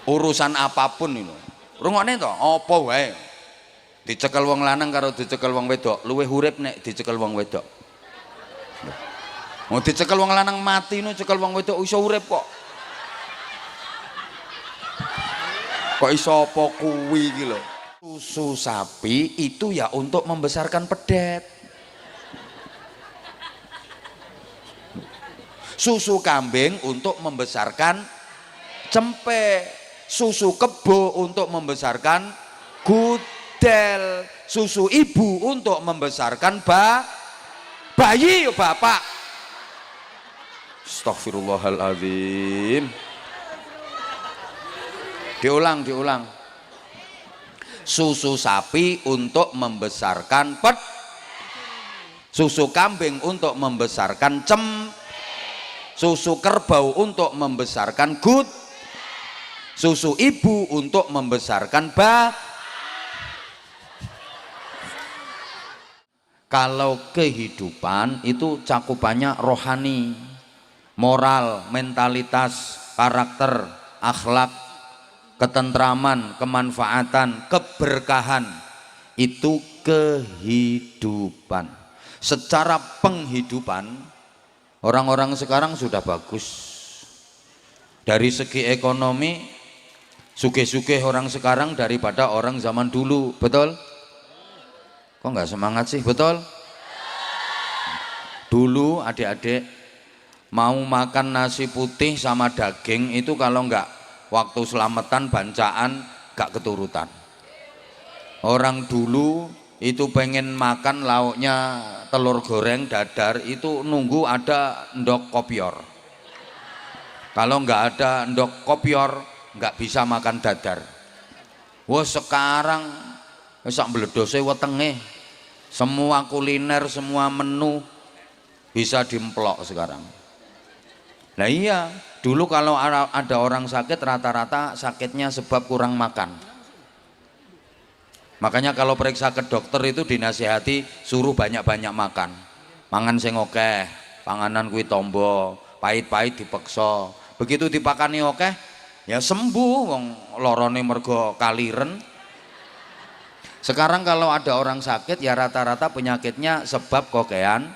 Urusan apapun itu rungokne to apa wae dicekel wong lanang karo dicekel wong wedok luwih urip nek dicekel wong wedok. Mau dicekel wong lanang mati nu cekel wong wedok iso urip kok. Kok iso apa kuwi iki lho. Susu sapi itu ya untuk membesarkan pedet. Susu kambing untuk membesarkan cempe. Susu kebo untuk membesarkan gudel. Susu ibu untuk membesarkan bayi bapak. Astagfirullahaladzim. Diulang. Susu sapi untuk membesarkan susu kambing untuk membesarkan susu kerbau untuk membesarkan susu ibu untuk membesarkan Kalau kehidupan itu cakupannya rohani, moral, mentalitas, karakter, akhlak, ketentraman, kemanfaatan, keberkahan, itu kehidupan. Secara penghidupan orang-orang sekarang sudah bagus. Dari segi ekonomi sugih-sugih orang sekarang daripada orang zaman dulu, betul? Kok nggak semangat sih, betul? Dulu adik-adik mau makan nasi putih sama daging itu kalau nggak waktu selamatan bancaan gak keturutan. Orang dulu itu pengen makan lauknya telur goreng dadar itu nunggu ada ndok kopior. Kalau nggak ada ndok kopior nggak bisa makan dadar. Wah sekarang sak mbledose wetenge semua kuliner, semua menu bisa dimplok sekarang. Nah iya, dulu kalau ada orang sakit rata-rata sakitnya sebab kurang makan. Makanya kalau periksa ke dokter itu dinasihati suruh banyak-banyak makan. Mangan sing akeh, panganan kuwi tombo, pahit-pahit dipeksa. Begitu dipakani akeh, ya sembuh wong lorone mergo kaliren. Sekarang kalau ada orang sakit ya rata-rata penyakitnya sebab kokean.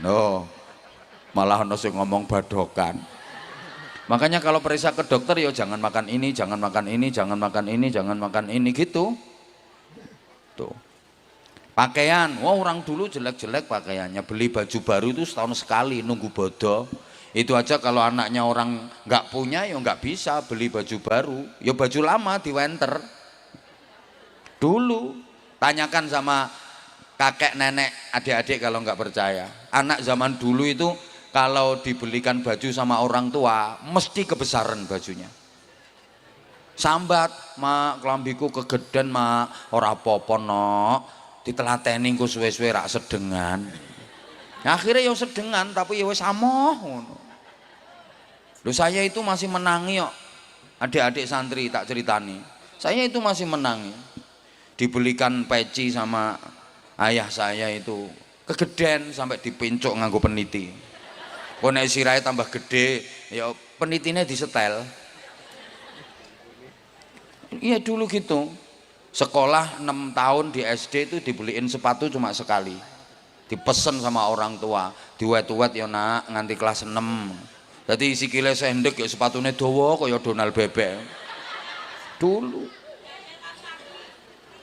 No. Malah ono sing ngomong badokan. Makanya kalau periksa ke dokter ya jangan makan ini, jangan makan ini, jangan makan ini, jangan makan ini gitu. Tuh. Pakaian, wah orang dulu jelek-jelek pakaiannya, beli baju baru itu setahun sekali, nunggu bodoh. Itu aja kalau anaknya orang nggak punya ya nggak bisa beli baju baru, ya baju lama di winter. Dulu tanyakan sama kakek nenek adik-adik kalau nggak percaya, anak zaman dulu itu kalau dibelikan baju sama orang tua mesti kebesaran bajunya. Sambat, mak kelambiku kegeden mak, ora apa-apa nok, ditelateni engko suwe-suwe rak sedengan. Nah, akhirnya ya sedengan tapi ya wis amoh ngono. Loh saya itu masih menangi kok. Adik-adik santri tak ceritani. Saya itu masih menangi. Dibelikan peci sama ayah saya itu kegeden sampai dipincuk nganggo peniti. Kok nek sirahe tambah gede ya penitine disetel. Iya dulu gitu. Sekolah 6 tahun di SD itu dibeliin sepatu cuma sekali. Dipesen sama orang tua, diwet-wet ya nak nganti kelas 6. Jadi sikile sendek ya sepatune dawa kaya Donald bebek. Dulu.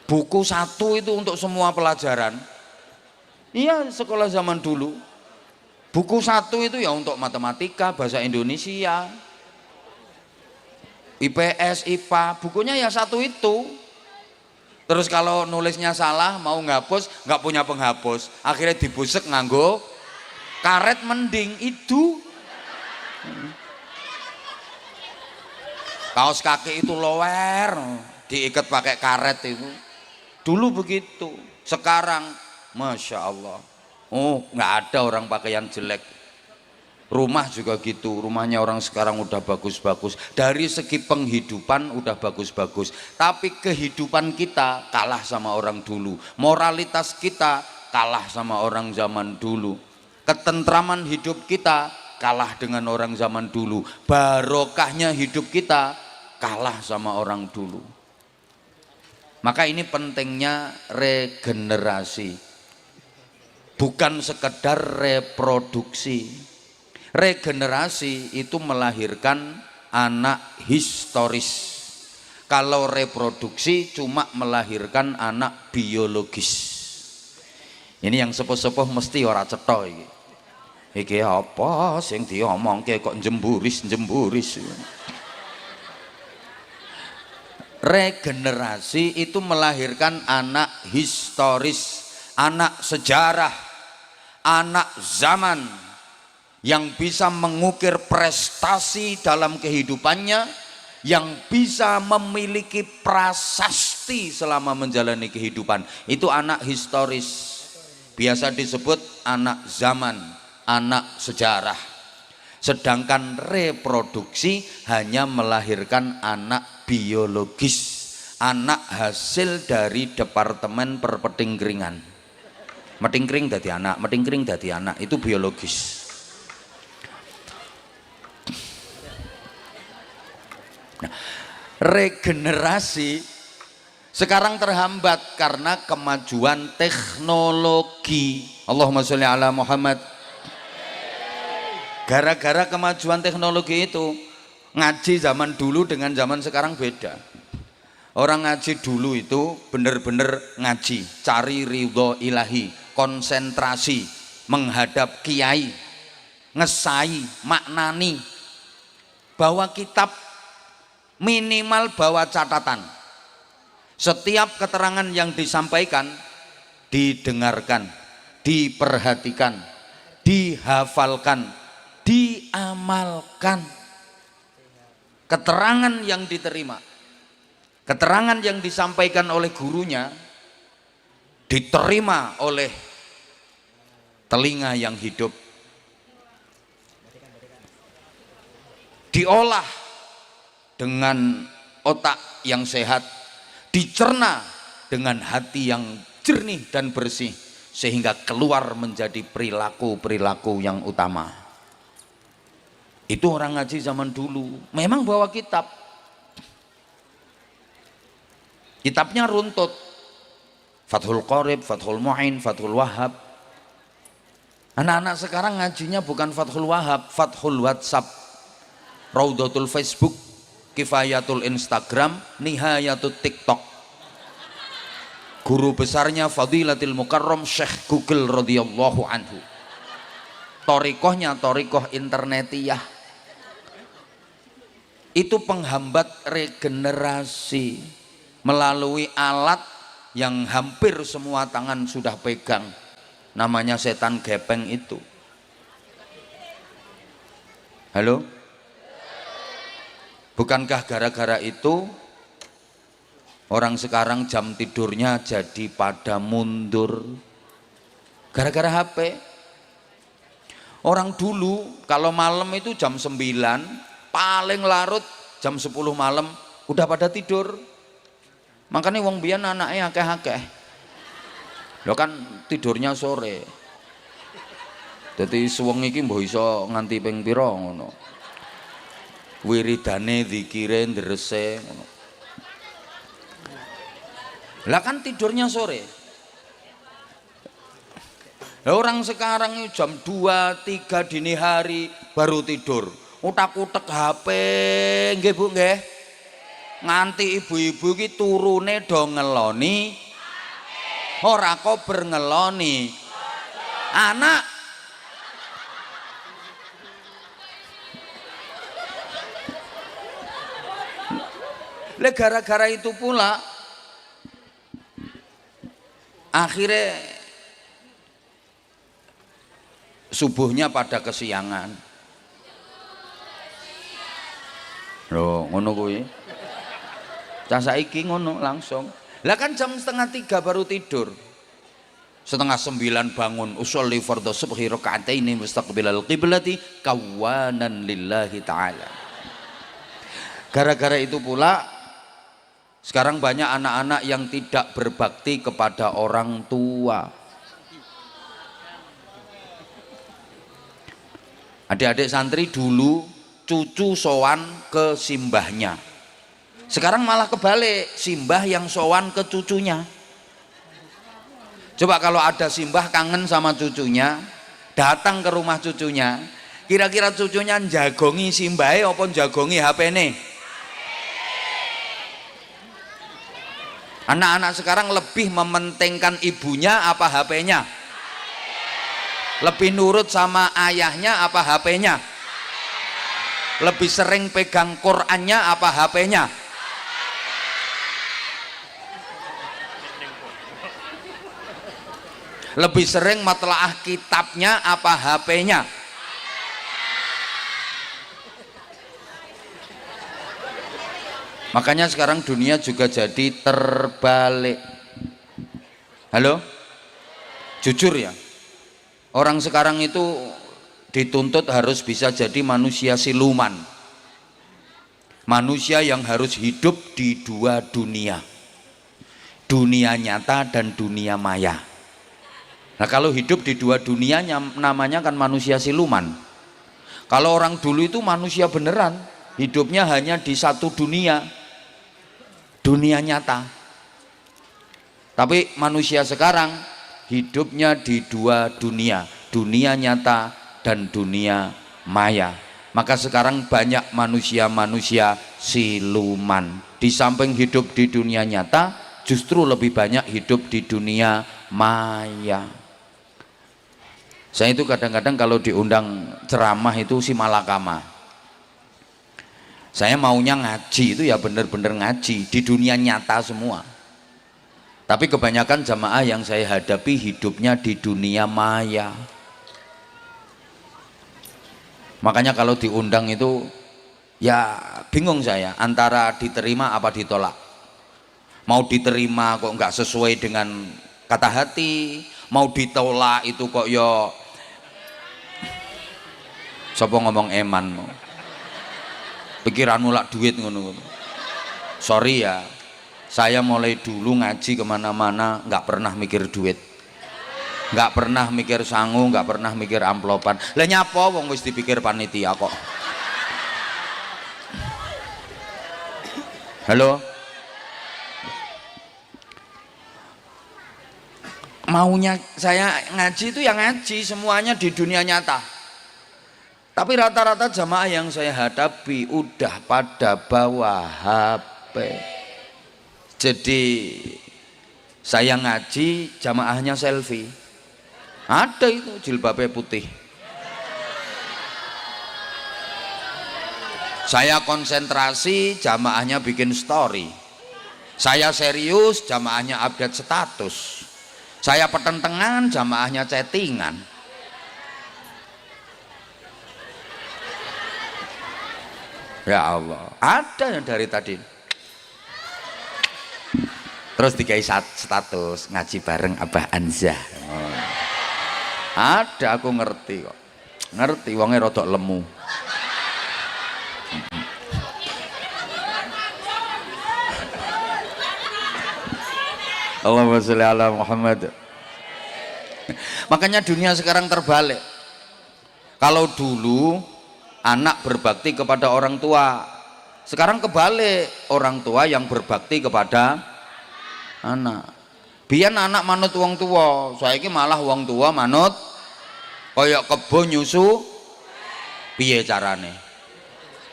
Buku satu itu untuk semua pelajaran. Iya sekolah zaman dulu. Buku satu itu ya untuk matematika, bahasa Indonesia, IPS, IPA, bukunya ya satu itu. Terus kalau nulisnya salah mau ngapus nggak punya penghapus, akhirnya dibusek nganggo karet mending itu. Kaos kaki itu lower diikat pakai karet itu. Dulu begitu. Sekarang Masya Allah, oh nggak ada orang pakaian jelek. Rumah juga gitu, rumahnya orang sekarang udah bagus-bagus. Dari segi penghidupan udah bagus-bagus, tapi kehidupan kita kalah sama orang dulu. Moralitas kita kalah sama orang zaman dulu. Ketentraman hidup kita kalah dengan orang zaman dulu. Barokahnya hidup kita kalah sama orang dulu. Maka ini pentingnya regenerasi, bukan sekedar reproduksi. Regenerasi itu melahirkan anak historis. Kalau reproduksi cuma melahirkan anak biologis. Ini yang sepuh-sepuh mesti ora cetha iki. Iki apa sing diomongke kok jemburis-jemburis. Regenerasi itu melahirkan anak historis, anak sejarah, anak zaman yang bisa mengukir prestasi dalam kehidupannya, yang bisa memiliki prasasti selama menjalani kehidupan. Itu anak historis, biasa disebut anak zaman, anak sejarah. Sedangkan reproduksi hanya melahirkan anak biologis, anak hasil dari departemen perpetingkringan. Metingkring dadi anak, metingkring dadi anak, itu biologis. Nah, regenerasi sekarang terhambat karena kemajuan teknologi. Allahumma sholli ala Muhammad. Gara-gara kemajuan teknologi itu, ngaji zaman dulu dengan zaman sekarang beda. Orang ngaji dulu itu benar-benar ngaji, cari ridho ilahi, konsentrasi, menghadap kiai, ngesai, maknani, bawa kitab, minimal bawa catatan. Setiap keterangan yang disampaikan didengarkan, diperhatikan, dihafalkan, diamalkan. Keterangan yang diterima, keterangan yang disampaikan oleh gurunya diterima oleh telinga yang hidup, diolah dengan otak yang sehat, dicerna dengan hati yang jernih dan bersih, sehingga keluar menjadi perilaku-perilaku yang utama. Itu orang ngaji zaman dulu, memang bawa kitab. Kitabnya runtut, Fathul Qorib, Fathul Mu'in, Fathul Wahhab. Anak-anak sekarang ngajinya bukan Fathul Wahhab, Fathul WhatsApp, Raudatul Facebook, Kifayatul Instagram, Nihayatul TikTok. Guru besarnya Fadilatul Mukarram Syekh Google radhiyallahu anhu. Torikohnya torikoh internetiyah. Itu penghambat regenerasi melalui alat yang hampir semua tangan sudah pegang, namanya setan gepeng itu. Halo? Bukankah gara-gara itu orang sekarang jam tidurnya jadi pada mundur? Gara-gara HP. Orang dulu kalau malam itu jam 9, paling larut jam 10 malam udah pada tidur. Makanya wong biyen anaknya akeh-akeh. Lho kan tidurnya sore. Dadi suwengi iki mbok iso nganti ping pira ngono. Wiridane zikire ndrese ngono. Lah kan tidurnya sore. Lah orang sekarang ini jam 2, 3 dini hari baru tidur. Utak-utek HP nggih Bu nggih. Nganti ibu-ibu iki turune do ngeloni. Ora kober ngeloni. Anak le gara-gara itu pula akhirnya subuhnya pada kesiangan. Loh ngono kuwi. Cah saiki ngono langsung. Lah kan jam 2:30 baru tidur. 8:30 bangun, usolli fardhu subhi raka'ataini mustaqbilal qiblati kawanan lillahi ta'ala. Gara-gara itu pula sekarang banyak anak-anak yang tidak berbakti kepada orang tua. Adik-adik santri dulu cucu sowan ke simbahnya, sekarang malah kebalik, simbah yang sowan ke cucunya. Coba kalau ada simbah kangen sama cucunya, datang ke rumah cucunya, kira-kira cucunya jagongi simbahe apa jagongi HP-ne? Anak-anak sekarang lebih mementingkan ibunya apa HP-nya? Lebih nurut sama ayahnya apa HP-nya? Lebih sering pegang Qur'annya apa HP-nya? Lebih sering matlaah kitabnya apa HP-nya? Makanya sekarang dunia juga jadi terbalik. Halo? Jujur ya, orang sekarang itu dituntut harus bisa jadi manusia siluman, manusia yang harus hidup di dua dunia, dunia nyata dan dunia maya. Nah kalau hidup di dua dunia namanya kan manusia siluman. Kalau orang dulu itu manusia beneran, hidupnya hanya di satu dunia, dunia nyata. Tapi manusia sekarang hidupnya di dua dunia, dunia nyata dan dunia maya. Maka sekarang banyak manusia-manusia siluman. Di samping hidup di dunia nyata, justru lebih banyak hidup di dunia maya. Saya itu kadang-kadang kalau diundang ceramah itu si malakama. Saya maunya ngaji itu ya bener-bener ngaji di dunia nyata semua. Tapi kebanyakan jamaah yang saya hadapi hidupnya di dunia maya. Makanya kalau diundang itu ya bingung saya antara diterima apa ditolak. Mau diterima kok nggak sesuai dengan kata hati, mau ditolak itu kok yo sapa ngomong eman, pikiranmu lak duit ngono. Sorry ya, saya mulai dulu ngaji kemana-mana nggak pernah mikir duit, nggak pernah mikir sangu, nggak pernah mikir amplopan. Lah nyapa wong wis dipikir panitia kok. Halo, maunya saya ngaji itu yang ngaji semuanya di dunia nyata. Tapi rata-rata jamaah yang saya hadapi udah pada bawa HP. Jadi saya ngaji jamaahnya selfie. Ada itu jilbabnya putih. Saya konsentrasi jamaahnya bikin story. Saya serius jamaahnya update status. Saya pertentangan jamaahnya chattingan. Ya Allah, ada yang dari tadi terus dikai status ngaji bareng Abah Anzah. Ada, aku ngerti kok, ngerti wongnya rodok lemu. Allahumma sholli ala Muhammad. Makanya dunia sekarang terbalik. Kalau dulu anak berbakti kepada orang tua, sekarang kebalik, orang tua yang berbakti kepada anak. Biyen anak manut wong tua, saiki malah wong tua manut koyok kebo nyusu. Piye carane?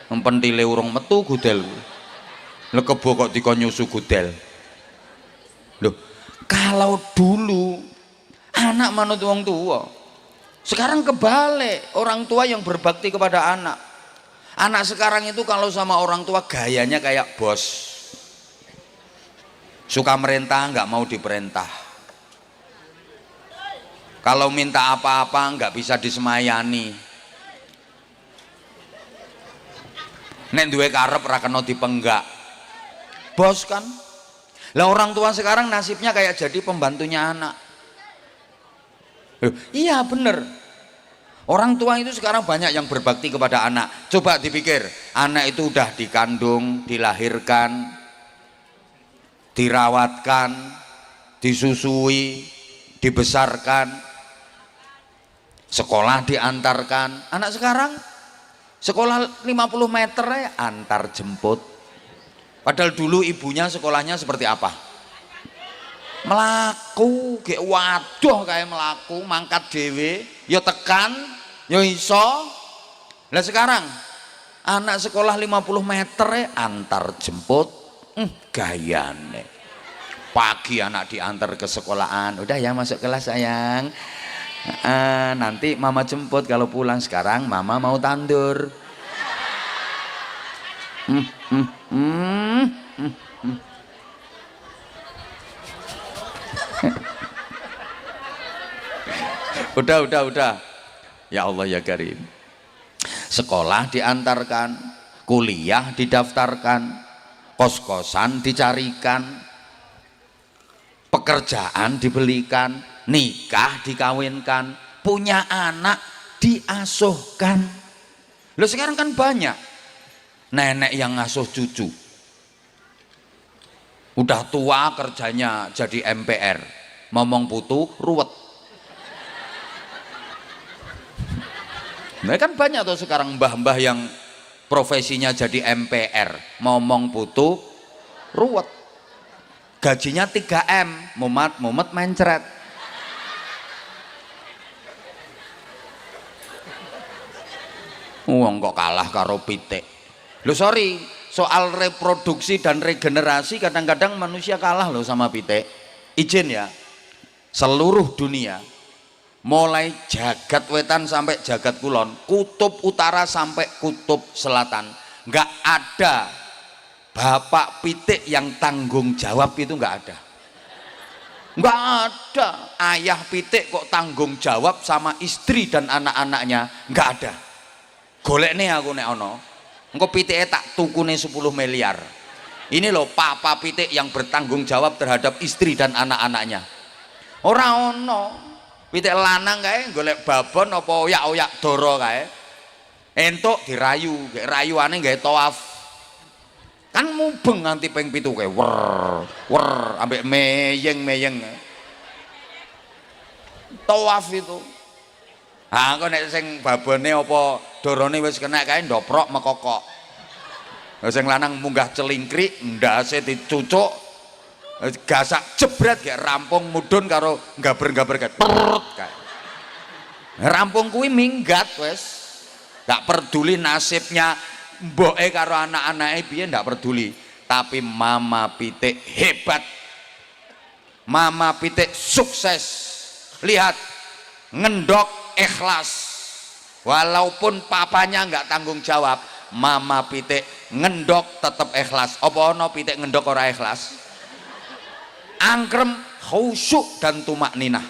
Empentile urung metu gudel. Lha kebo kok dikon nyusu gudel. Loh, kalau dulu anak manut wong tua, sekarang kebalik, orang tua yang berbakti kepada anak. Anak sekarang itu kalau sama orang tua gayanya kayak bos, suka merintah nggak mau diperintah. Kalau minta apa-apa nggak bisa disemayani. Nek duwe karep ra kena dipenggak. Bos kan. Lah orang tua sekarang nasibnya kayak jadi pembantunya anak. Iya bener, orang tua itu sekarang banyak yang berbakti kepada anak. Coba dipikir, anak itu udah dikandung, dilahirkan, dirawatkan, disusui, dibesarkan, sekolah diantarkan. Anak sekarang sekolah 50 meter ya antar jemput. Padahal dulu ibunya sekolahnya seperti apa? Melaku, kayak waduh kayak melaku, mangkat dewe, yo tekan, yo iso. Lah sekarang anak sekolah 50 meter ya antar jemput, gayane. Pagi anak diantar ke sekolahan, udah ya masuk kelas sayang. Nanti mama jemput kalau pulang. Sekarang mama mau tandur. Udah. Ya Allah ya Karim. Sekolah diantarkan, kuliah didaftarkan, kos-kosan dicarikan, pekerjaan dibelikan, nikah dikawinkan, punya anak diasuhkan. Loh sekarang kan banyak nenek yang ngasuh cucu. Udah tua kerjanya jadi MPR, ngomong putu ruwet. Nah kan banyak tuh sekarang mbah-mbah yang profesinya jadi MPR, ngomong putu ruwet. Gajinya 3M, mumet mencret. Wong kok kalah karo pitik. Loh sorry, soal reproduksi dan regenerasi kadang-kadang manusia kalah loh sama pitik. Izin ya, seluruh dunia, mulai jagat wetan sampai jagat kulon, kutub utara sampai kutub selatan, nggak ada bapak pitik yang tanggung jawab. Itu nggak ada. Ayah pitik kok tanggung jawab sama istri dan anak-anaknya, nggak ada. Golek nih aku nek ono engko pitike tak tukune 10 miliar. Ini loh papa pitik yang bertanggung jawab terhadap istri dan anak-anaknya. Ora ono. Pitik lanang kae golek babon apa oyak-oyak doro kae. Entuk dirayu, gek rayuane gawe tawaf. Kan mubeng nganti ping 7 kae. Wer ambek meyeng. Tawaf itu. Kok nek sing babone apa dorone wis kena kae ndoprok mekokok. Lah sing lanang munggah celingkrik, ndase dicucuk, gasak jebret gek rampung mudhun karo gaber-gaber kae. Rampung kuwi minggat wis. Gak peduli nasibnya mboke karo anak-anake piye, ndak peduli. Tapi mama pitik hebat. Mama pitik sukses. Lihat, ngendok ikhlas, walaupun papanya nggak tanggung jawab, mama pitik ngendok tetap ikhlas. Apa ono pitik ngendok ora ikhlas? Angkrem, khusyuk dan tumak ninah.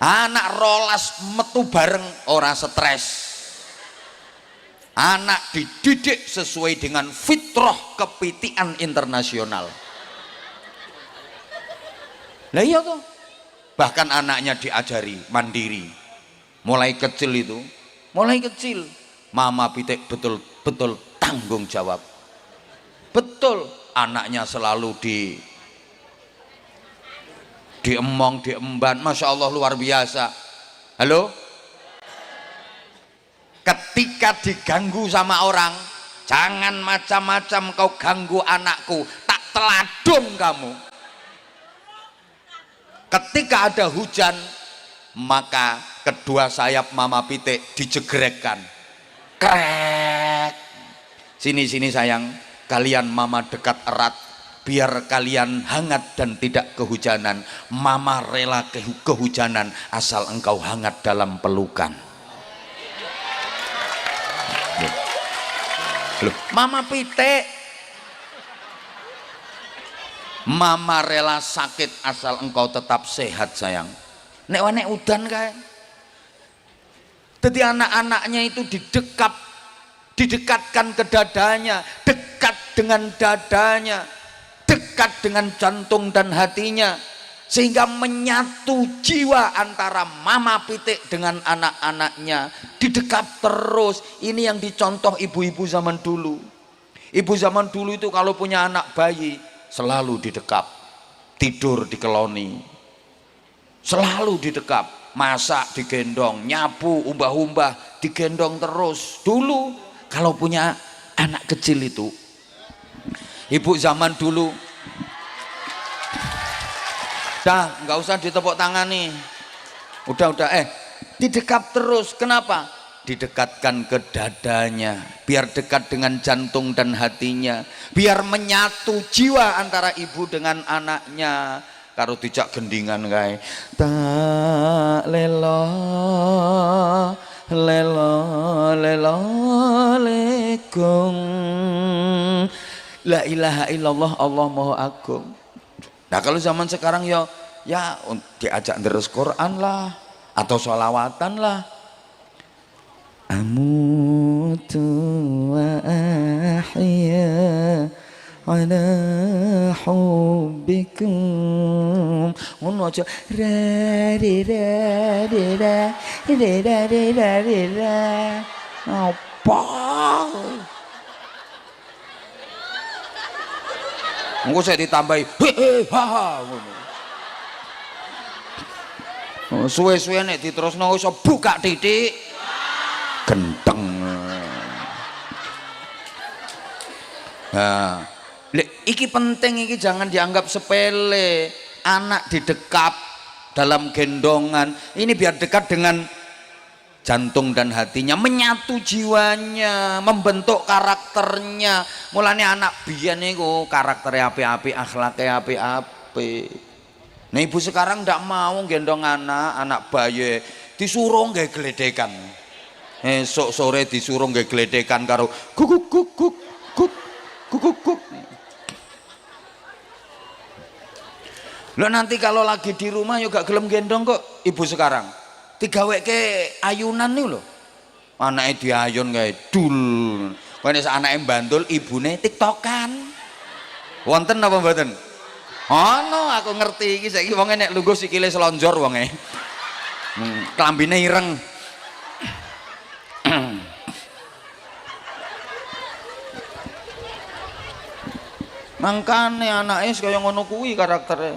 Anak rolas metu bareng ora stres. Anak dididik sesuai dengan fitrah kepitian internasional. Lah iya toh. Bahkan anaknya diajari mandiri mulai kecil. Mama pitik betul-betul tanggung jawab. Betul, anaknya selalu diemban, masya Allah luar biasa. Halo, ketika diganggu sama orang, jangan macam-macam kau ganggu anakku, tak teladun kamu. Ketika ada hujan, maka kedua sayap mama pitik dijegrekkan. Krek. Sini sayang, kalian mama dekat erat, biar kalian hangat dan tidak kehujanan. Mama rela kehujanan asal engkau hangat dalam pelukan. Loh, mama pitik, mama rela sakit asal engkau tetap sehat sayang. Nek udan kae. Jadi anak-anaknya itu didekatkan ke dadanya, dekat dengan dadanya, dekat dengan jantung dan hatinya, sehingga menyatu jiwa antara mama pitik dengan anak-anaknya, didekat terus. Ini yang dicontoh ibu-ibu zaman dulu. Ibu zaman dulu itu kalau punya anak bayi selalu didekap, tidur dikeloni, selalu didekap. masak digendong, nyapu, umbah-umbah digendong terus. Dulu kalau punya anak kecil itu, ibu zaman dulu, dah nggak usah ditepuk tangan nih, udah didekap terus. Kenapa? Didekatkan ke dadanya, biar dekat dengan jantung dan hatinya, biar menyatu jiwa antara ibu dengan anaknya. Karo dijak gendingan kae, tak lelo lelo lelo lekung, la ilaha illallah, Allah maha agung. Nah kalau zaman sekarang ya diajak terus Quran lah atau sholawatan lah. Amutu wa ahya ala hubbikum, ngono aja ra apa engko saya ditambahi suwe-suwe nek diterusno iso buka titik genteng. Nah, iki penting, iki jangan dianggap sepele. Anak didekap dalam gendongan ini biar dekat dengan jantung dan hatinya, menyatu jiwanya, membentuk karakternya. Mulane anak biyen niku karakternya api-api, akhlaknya api-api. Nah ibu sekarang ndak mau gendong anak bayi, disuruh nggak geledekan. Esok sore disuruh nggak geledekan karo guguk guguk guguk guguk guguk. Lo nanti kalau lagi di rumah juga gelem gendong kok ibu sekarang. Digaweke ayunan nih lo. Anaknya diayun kayak dul. Kene sak anake mbandul ibune tiktokan. Wonten apa mboten? Ono aku ngerti iki saiki wonge nek lungguh sikile selonjor wonge. Klambine ireng. Mangkane anake kaya ngono kuwi karaktere.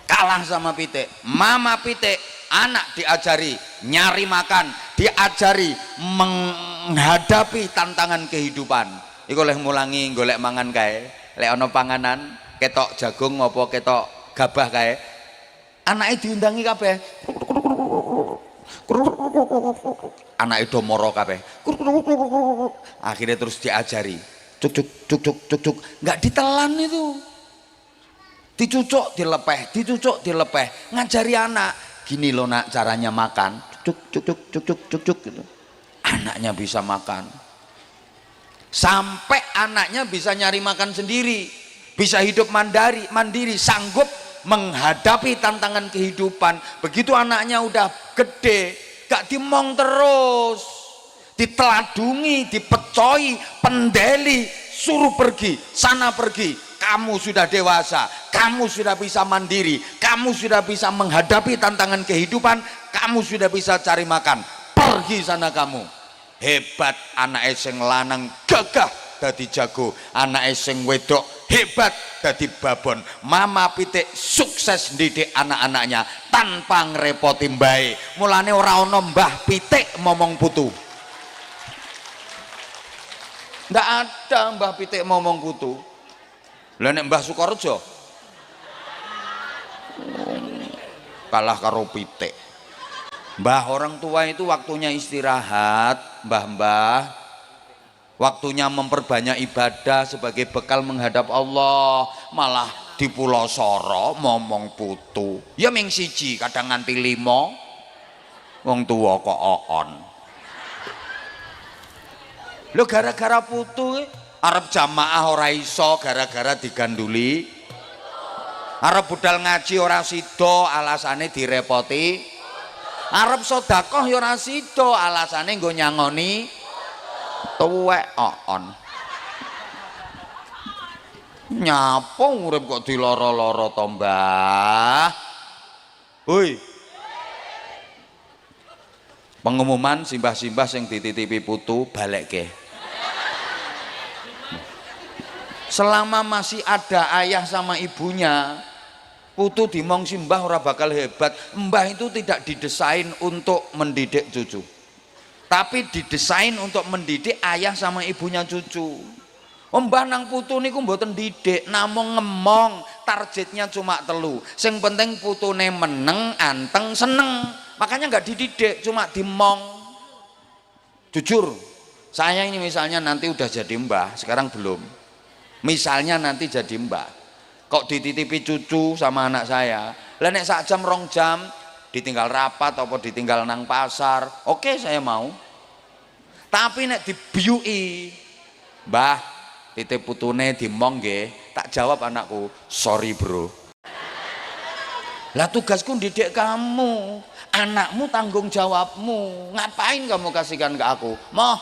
Kalah sama pitik. Mama pitik, anak diajari nyari makan, diajari menghadapi tantangan kehidupan. Iku oleh mulangi golek mangan kae. Lek ana panganan, ketok jagung apa ketok gabah kae. Anake diundangi kabeh. Anake do moro kabeh. Akhirnya terus diajari. Cuk cuk cuk cuk cuk cuk, nggak ditelan itu, dicucuk dilepeh, dicucuk dilepeh, ngajari anak gini loh nak caranya makan, cuk cuk cuk cuk cuk cuk cuk gitu. Anaknya bisa makan sampai anaknya bisa nyari makan sendiri, bisa hidup mandiri, sanggup menghadapi tantangan kehidupan. Begitu anaknya udah gede, gak dimong terus, diteladungi, dipecoi, pendeli, suruh pergi, sana pergi. Kamu sudah dewasa, kamu sudah bisa mandiri, kamu sudah bisa menghadapi tantangan kehidupan, kamu sudah bisa cari makan, pergi sana kamu. Hebat anak sing lanang gagah dadi jago, anak sing wedok hebat dadi babon. Mama pitik sukses ndidik anak-anaknya tanpa ngrepoti mbae. Mulane ora ana mbah pitik momong putu. Ndak ada mbah pitik momong putu. Lah nek Mbah Sukorejo kalah karo pitik. Mbah orang tua itu waktunya istirahat, mbah-mbah waktunya memperbanyak ibadah sebagai bekal menghadap Allah, malah di Pulau Soro momong putu. Ya ming siji kadang nganti 5. Wong tua kok oon. Lo gara-gara putu arep jamaah ora iso gara-gara diganduli. Arep budal ngaji ora sida alasane direpoti. Arep sedekah ya ora sida alasane nggo nyangoni tuwek oon. Nyapa urip kok diloro-loro to, Mbah? Hoi. Pengumuman simbah-simbah sing dititipi putu balekke. Selama masih ada ayah sama ibunya, Putu dimong si mbah ora bakal hebat. Mbah itu tidak didesain untuk mendidik cucu, tapi didesain untuk mendidik ayah sama ibunya cucu. Mbah nang putu niku mboten didik, namung ngemong. Targetnya cuma telu. Sing penting putune meneng, anteng, seneng. Makanya nggak dididik, cuma dimong. Jujur, saya ini misalnya nanti udah jadi mbah, sekarang belum. Misalnya nanti jadi mbah, kok dititipi cucu sama anak saya. Lah nek sak jam 2 jam ditinggal rapat apa ditinggal nang pasar, oke saya mau. Tapi nek dibiui, mbah titip putune dimong nggih, tak jawab anakku, sorry bro. Lah tugasku didik kamu, anakmu tanggung jawabmu. Ngapain kamu kasihkan ke aku? Moh,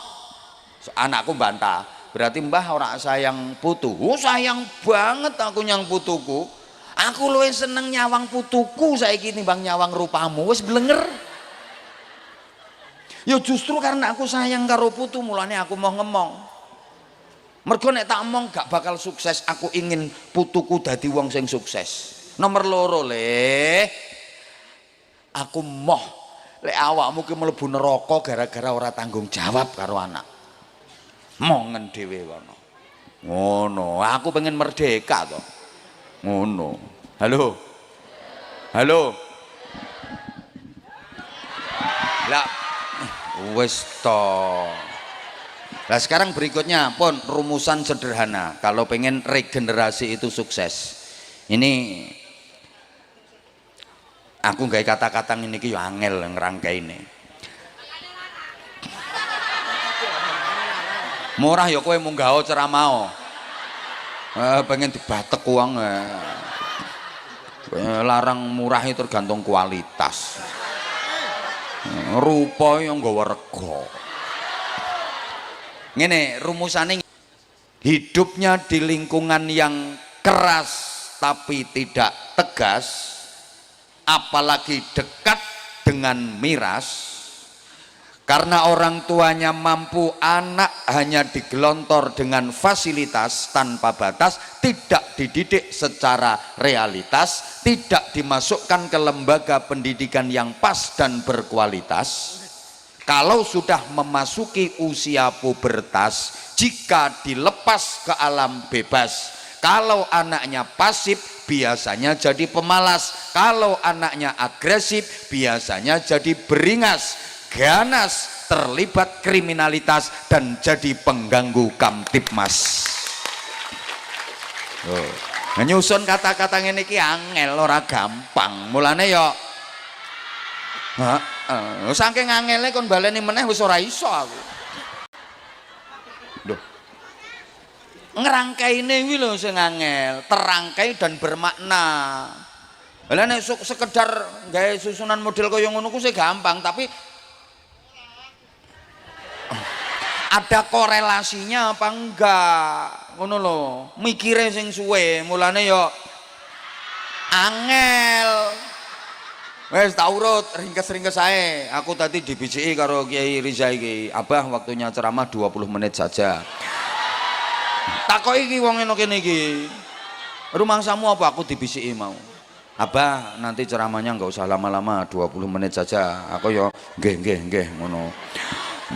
anakku bantah, berarti mbah ora sayang putu. Sayang banget aku nyang putuku. Aku luwih seneng nyawang putuku saiki timbang nyawang rupamu. Wis blenger. Ya justru karena aku sayang karo putu, mulane aku mau ngemong. Mergo nek tak omong gak bakal sukses. Aku ingin putuku dadi wong sing sukses. Nomor loro le, aku moh lek awakmu ki mlebu neraka gara-gara ora tanggung jawab karo anak. Mongen dhewe kono. Ngono, aku pengen merdeka to. Ngono. Halo. Halo. Lah wis to. Nah sekarang berikutnya pun rumusan sederhana kalau pengen regenerasi itu sukses. Ini aku gawe kata-kata ini ki yo angel ngrangkaine. Murah ya kowe munggah ceramah. Pengen dibatek uang. Larang murah itu tergantung kualitas. Rupa yang nggawa rega. Ngene rumusane, hidupnya di lingkungan yang keras tapi tidak tegas, apalagi dekat dengan miras. Karena orang tuanya mampu, anak hanya digelontor dengan fasilitas tanpa batas, tidak dididik secara realitas, tidak dimasukkan ke lembaga pendidikan yang pas dan berkualitas. Kalau sudah memasuki usia pubertas, jika dilepas ke alam bebas, kalau anaknya pasif biasanya jadi pemalas, kalau anaknya agresif biasanya jadi beringas, ganas, terlibat kriminalitas dan jadi pengganggu kamtipmas. Nyusun kata-kata ngene iki angel, ora gampang. Mulane yo saking angele kon baleni meneh wis ora iso aku. Lho. Ngerangkaine kuwi lho sing angel, terangkai dan bermakna. Lah nek sekedar gawe susunan model kaya ngono ku sih gampang, tapi ada korelasinya apa enggak? Ngono lho, mikire sing suwe, mulane yo angel. Wes tak urut ringkes-ringkes ae. Aku tadi dibiciki karo Kiai Riza iki. Abah waktunya ceramah 20 menit saja. Takoki iki wong ngene kene iki. Rumangsamu apa aku dibiciki mau? Abah nanti ceramahnya enggak usah lama-lama, 20 menit saja. Aku yo nggih ngono.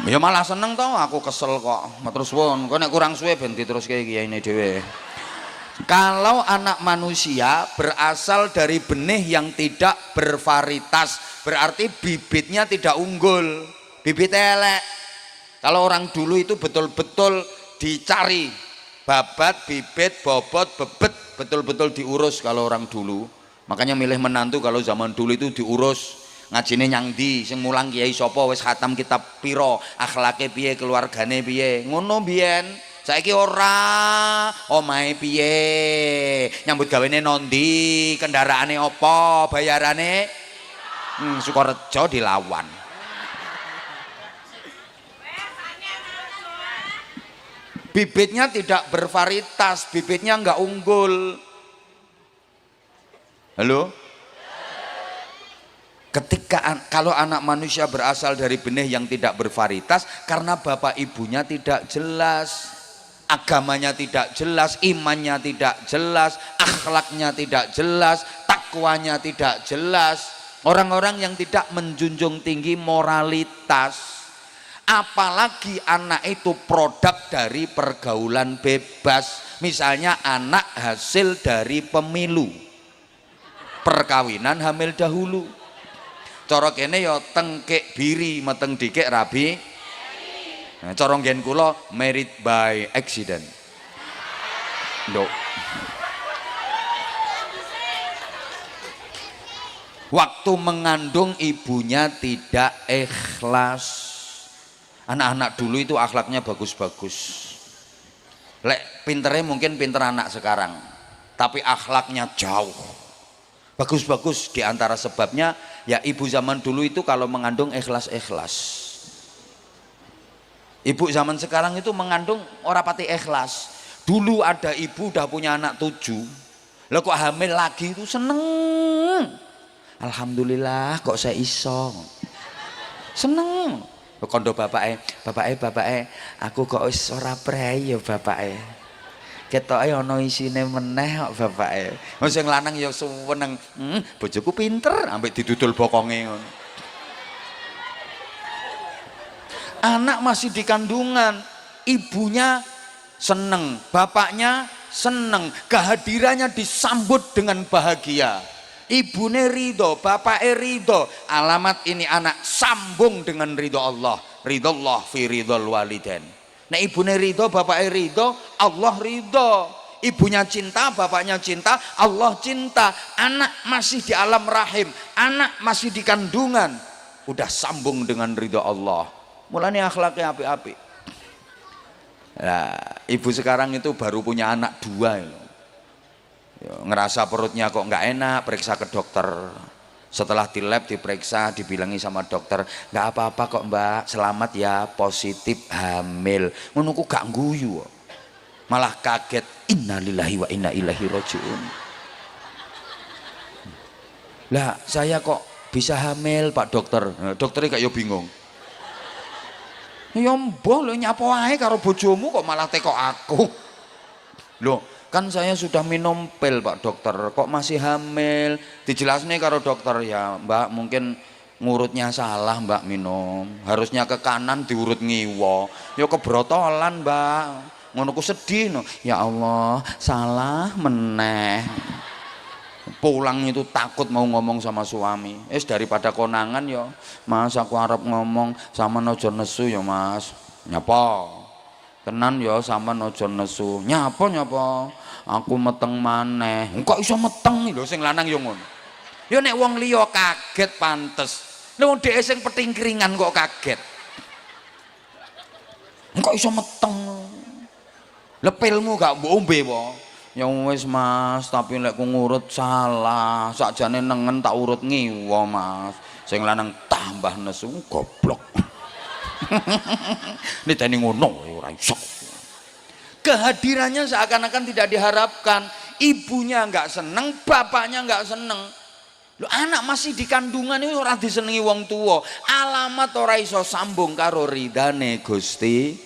Ya malah seneng toh, aku kesel kok. Matur suwun. Kok nek kurang suwe ben diteruske kiyaine dhewe. Kalau anak manusia berasal dari benih yang tidak bervarietas, berarti bibitnya tidak unggul, bibit elek. Kalau orang dulu itu betul-betul dicari, babat, bibit, bobot, bebet, betul-betul diurus kalau orang dulu. Makanya milih menantu kalau zaman dulu itu diurus. Ngajine nyang ndi, sing mulang kiai sapa, wis khatam kitab piro, akhlake piye, keluargane piye, ngono biyen. Saiki ora, omahe piye, nyambut gawene nondi, kendaraane apa, bayarane Sukorejo dilawan. Bibitnya tidak bervarietas, bibitnya enggak unggul. Halo? Kalau anak manusia berasal dari benih yang tidak bervarietas, karena bapak ibunya tidak jelas, agamanya tidak jelas, imannya tidak jelas, akhlaknya tidak jelas, kelakuannya tidak jelas, orang-orang yang tidak menjunjung tinggi moralitas. Apalagi anak itu produk dari pergaulan bebas, misalnya anak hasil dari pemilu, perkawinan hamil dahulu. Cara kene ya tengkek biri meteng dikek rabi. Nah, cara nggen kula married by accident. Nduk. Waktu mengandung ibunya tidak ikhlas. Anak-anak dulu itu akhlaknya bagus-bagus. Lek pinternya mungkin pinter anak sekarang, tapi akhlaknya jauh. Bagus-bagus. Di antara sebabnya ya ibu zaman dulu itu kalau mengandung ikhlas-ikhlas. Ibu zaman sekarang itu mengandung ora pati ikhlas. Dulu ada ibu udah punya anak 7, lah kok hamil lagi itu seneng. Alhamdulillah kok saya iso. Seneng. Kondo bapake, aku kok wis ora prei ya bapake. Ketoke ana isine meneh kok bapake. Wong sing lanang ya seneng, bojoku pinter ambek didudul bokonge ngono. Anak masih di kandungan, ibunya seneng, bapaknya seneng, kehadirannya disambut dengan bahagia. Ibune ridho, bapake ridho. Alamat ini anak sambung dengan ridho Allah. Ridho Allah fi ridhol walidain. Nah ibune ridho, bapake ridho, Allah ridho. Ibunya cinta, bapaknya cinta, Allah cinta. Anak masih di alam rahim, anak masih di kandungan, udah sambung dengan ridho Allah. Mulanya akhlaknya api-api. Nah, ibu sekarang itu baru punya anak 2 ya. Ngerasa perutnya kok nggak enak, periksa ke dokter. Setelah di lab diperiksa, dibilangi sama dokter, nggak apa-apa kok mbak, selamat ya, positif hamil. Menunggu gak guyu, malah kaget. Innalillahi wa inna ilaihi rajiun. Lah saya kok bisa hamil pak dokter? Dokternya kayak bingung. Ya mbah lo nyapo ae karo bojomu kok malah teko aku. Loh kan saya sudah minum pil pak dokter, kok masih hamil? Dijelasnya karo dokter, ya mbak mungkin ngurutnya salah mbak minum, harusnya ke kanan diurut ngiwo. Ya kebrotolan mbak, ngono ku sedih no. Ya Allah salah meneh. Pulang itu takut mau ngomong sama suami. Daripada konangan ya mas aku harap ngomong sama nojo nesu ya mas. Nyapa tenan ya sama nojo nesu. Nyapa aku meteng maneh. Kok iso meteng lho sing lanang yo ngono. Ya nek wong liya kaget pantes. Nek wong dhek sing petingkringan kok kaget. Kok iso meteng. Lepilmu gak mbok ombe apa? Ya wis mas, tapi lek ku ngurut salah. Sakjane nengen tak urut ngiwa mas. Sing lanang tambah nesu goblok. Niteni ngono ora iso. Kehadirannya seakan-akan tidak diharapkan. Ibunya nggak seneng, bapaknya nggak seneng. Loh, anak masih di kandungan itu ora disenengi wong tua. Alamat ora iso sambung karo ridane Gusti.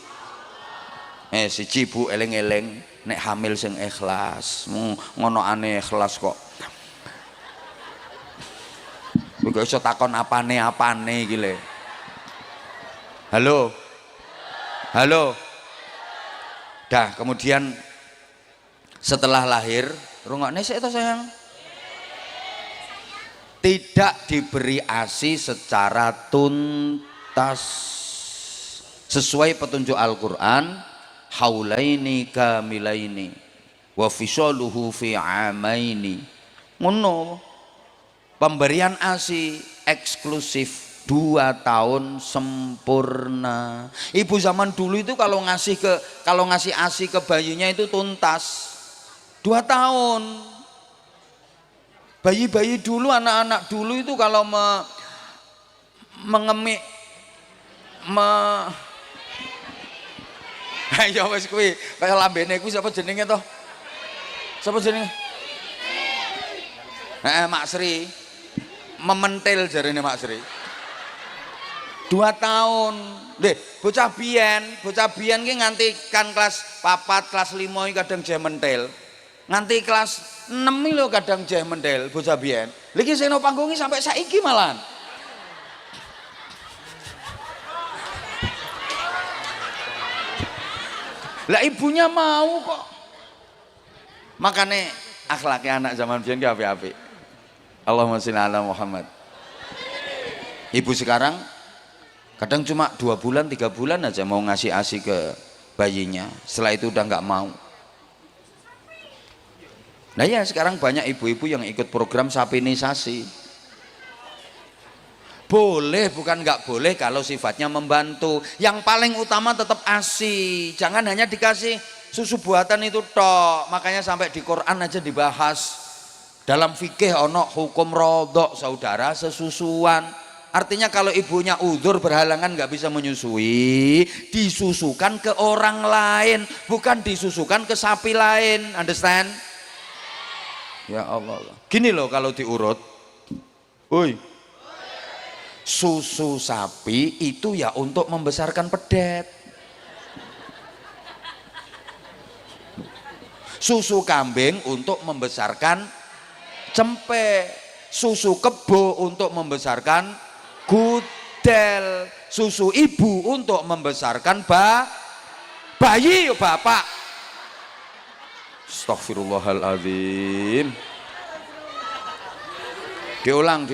Siji Bu eling-eling nek hamil sing ikhlas. Ngono aneh ikhlas kok. Kok iso takon apane iki le. Halo. Halo. Dah, kemudian setelah lahir, rungokne sik to sayang. Tidak diberi ASI secara tuntas sesuai petunjuk Al-Qur'an, haulaini kamilaini wa fisaluhu fi amaini. Ngono. Pemberian ASI eksklusif 2 tahun sempurna. Ibu zaman dulu itu kalau ngasih ASI ke bayinya itu tuntas 2 tahun. Bayi-bayi dulu, anak-anak dulu itu kalau mengemik ya wis kuwi kaya lambene kuwi sapa jenenge to? Sapa jenenge? Mak Sri. Mementil jarene Mak Sri. 2 tahun. Bocah biyen ki nganti kan kelas 4, kelas 5 iki kadang jek mentil. nganti kelas 6 lho kadang jeh mendel bocah biyen. Lagi seno panggungi sampai saiki malan. Lah ibunya mau kok. Makanya akhlaknya anak zaman biyen ki apik-apik. Allahumma sholli ala Muhammad. Ibu sekarang kadang cuma 2 bulan 3 bulan aja mau ngasih ASI ke bayinya, setelah itu udah nggak mau. Nah ya sekarang banyak ibu-ibu yang ikut program sapinisasi. Boleh bukan nggak boleh kalau sifatnya membantu. Yang paling utama tetap ASI, jangan hanya dikasih susu buatan itu tok. Makanya sampai di Quran aja dibahas, dalam fikih ono hukum rodok saudara sesusuan. Artinya kalau ibunya udzur berhalangan nggak bisa menyusui, disusukan ke orang lain, bukan disusukan ke sapi lain. Understand? Ya Allah. Gini loh kalau diurut, susu sapi itu ya untuk membesarkan pedet, susu kambing untuk membesarkan cempe, susu kebo untuk membesarkan gudel, susu ibu untuk membesarkan bayi bapak. Astaghfirullahaladzim. Diulang.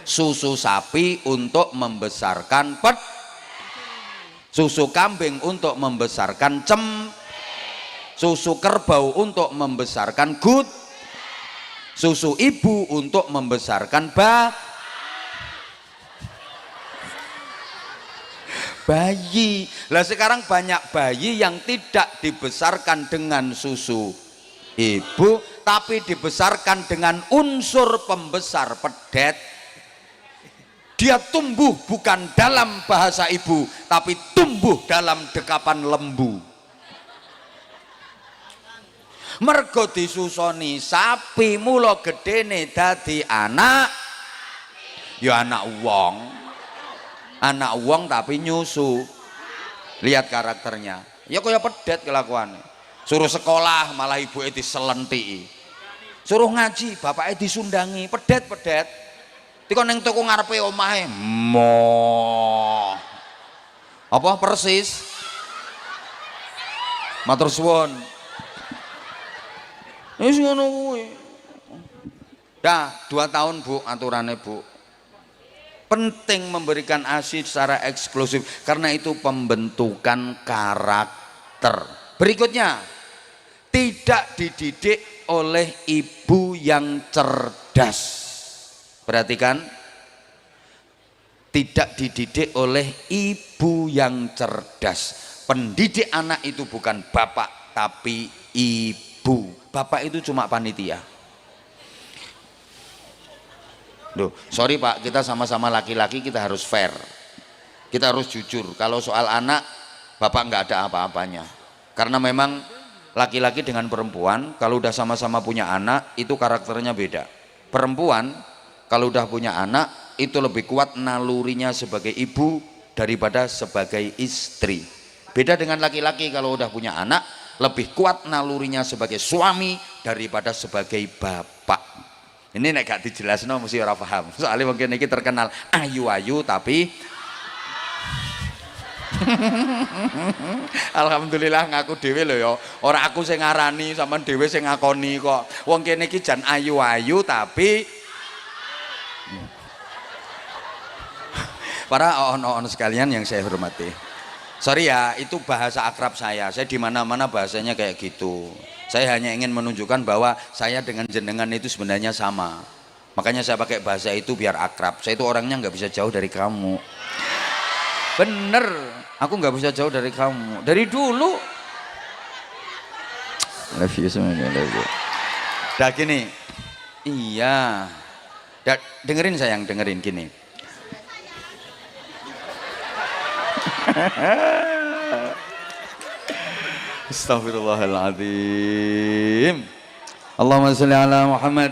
Susu sapi untuk membesarkan susu kambing untuk membesarkan susu kerbau untuk membesarkan susu ibu untuk membesarkan bayi. Lah sekarang banyak bayi yang tidak dibesarkan dengan susu ibu tapi dibesarkan dengan unsur pembesar pedet. Dia tumbuh bukan dalam bahasa ibu tapi tumbuh dalam dekapan lembu. Mergo disusoni sapi mula gedene dadi anak ya anak wong tapi nyusu. Lihat karakternya ya kaya pedet kelakuannya. Suruh sekolah malah ibuke diselentiki, suruh ngaji bapaknya disundangi. Pedet tiko ning toko ngarepe omahe apa persis. Matur suwun. Wis ngono kuwi. Dah 2 tahun Bu aturannya Bu. Penting memberikan ASI secara eksklusif karena itu pembentukan karakter. Berikutnya, tidak dididik oleh ibu yang cerdas. Perhatikan, tidak dididik oleh ibu yang cerdas. Pendidik anak itu bukan bapak tapi ibu. Bapak itu cuma panitia. Loh, sorry Pak, kita sama-sama laki-laki, kita harus fair, kita harus jujur. Kalau soal anak, bapak nggak ada apa-apanya. Karena memang laki-laki dengan perempuan kalau udah sama-sama punya anak itu karakternya beda. Perempuan kalau udah punya anak itu lebih kuat nalurinya sebagai ibu daripada sebagai istri. Beda dengan laki-laki kalau udah punya anak lebih kuat nalurinya sebagai suami daripada sebagai bapak. Ini nek gak dijelasno mesti ora paham. Soalnya mungkin ini terkenal ayu-ayu tapi alhamdulillah ngaku dhewe lho ya. Ora aku sing ngarani, sampean dhewe sing ngakoni kok. Wong kene iki jan ayu-ayu tapi para on sekalian yang saya hormati. Sorry ya, itu bahasa akrab saya. Saya di mana-mana bahasanya kayak gitu. Saya hanya ingin menunjukkan bahwa saya dengan jenengan itu sebenarnya sama. Makanya saya pakai bahasa itu biar akrab. Saya itu orangnya nggak bisa jauh dari kamu. Bener, aku nggak bisa jauh dari kamu. Dari dulu. Love you semuanya, love you. Dah gini, iya. Dengerin sayang, dengerin gini. Astaghfirullahaladzim. Allahumma sholli ala Muhammad.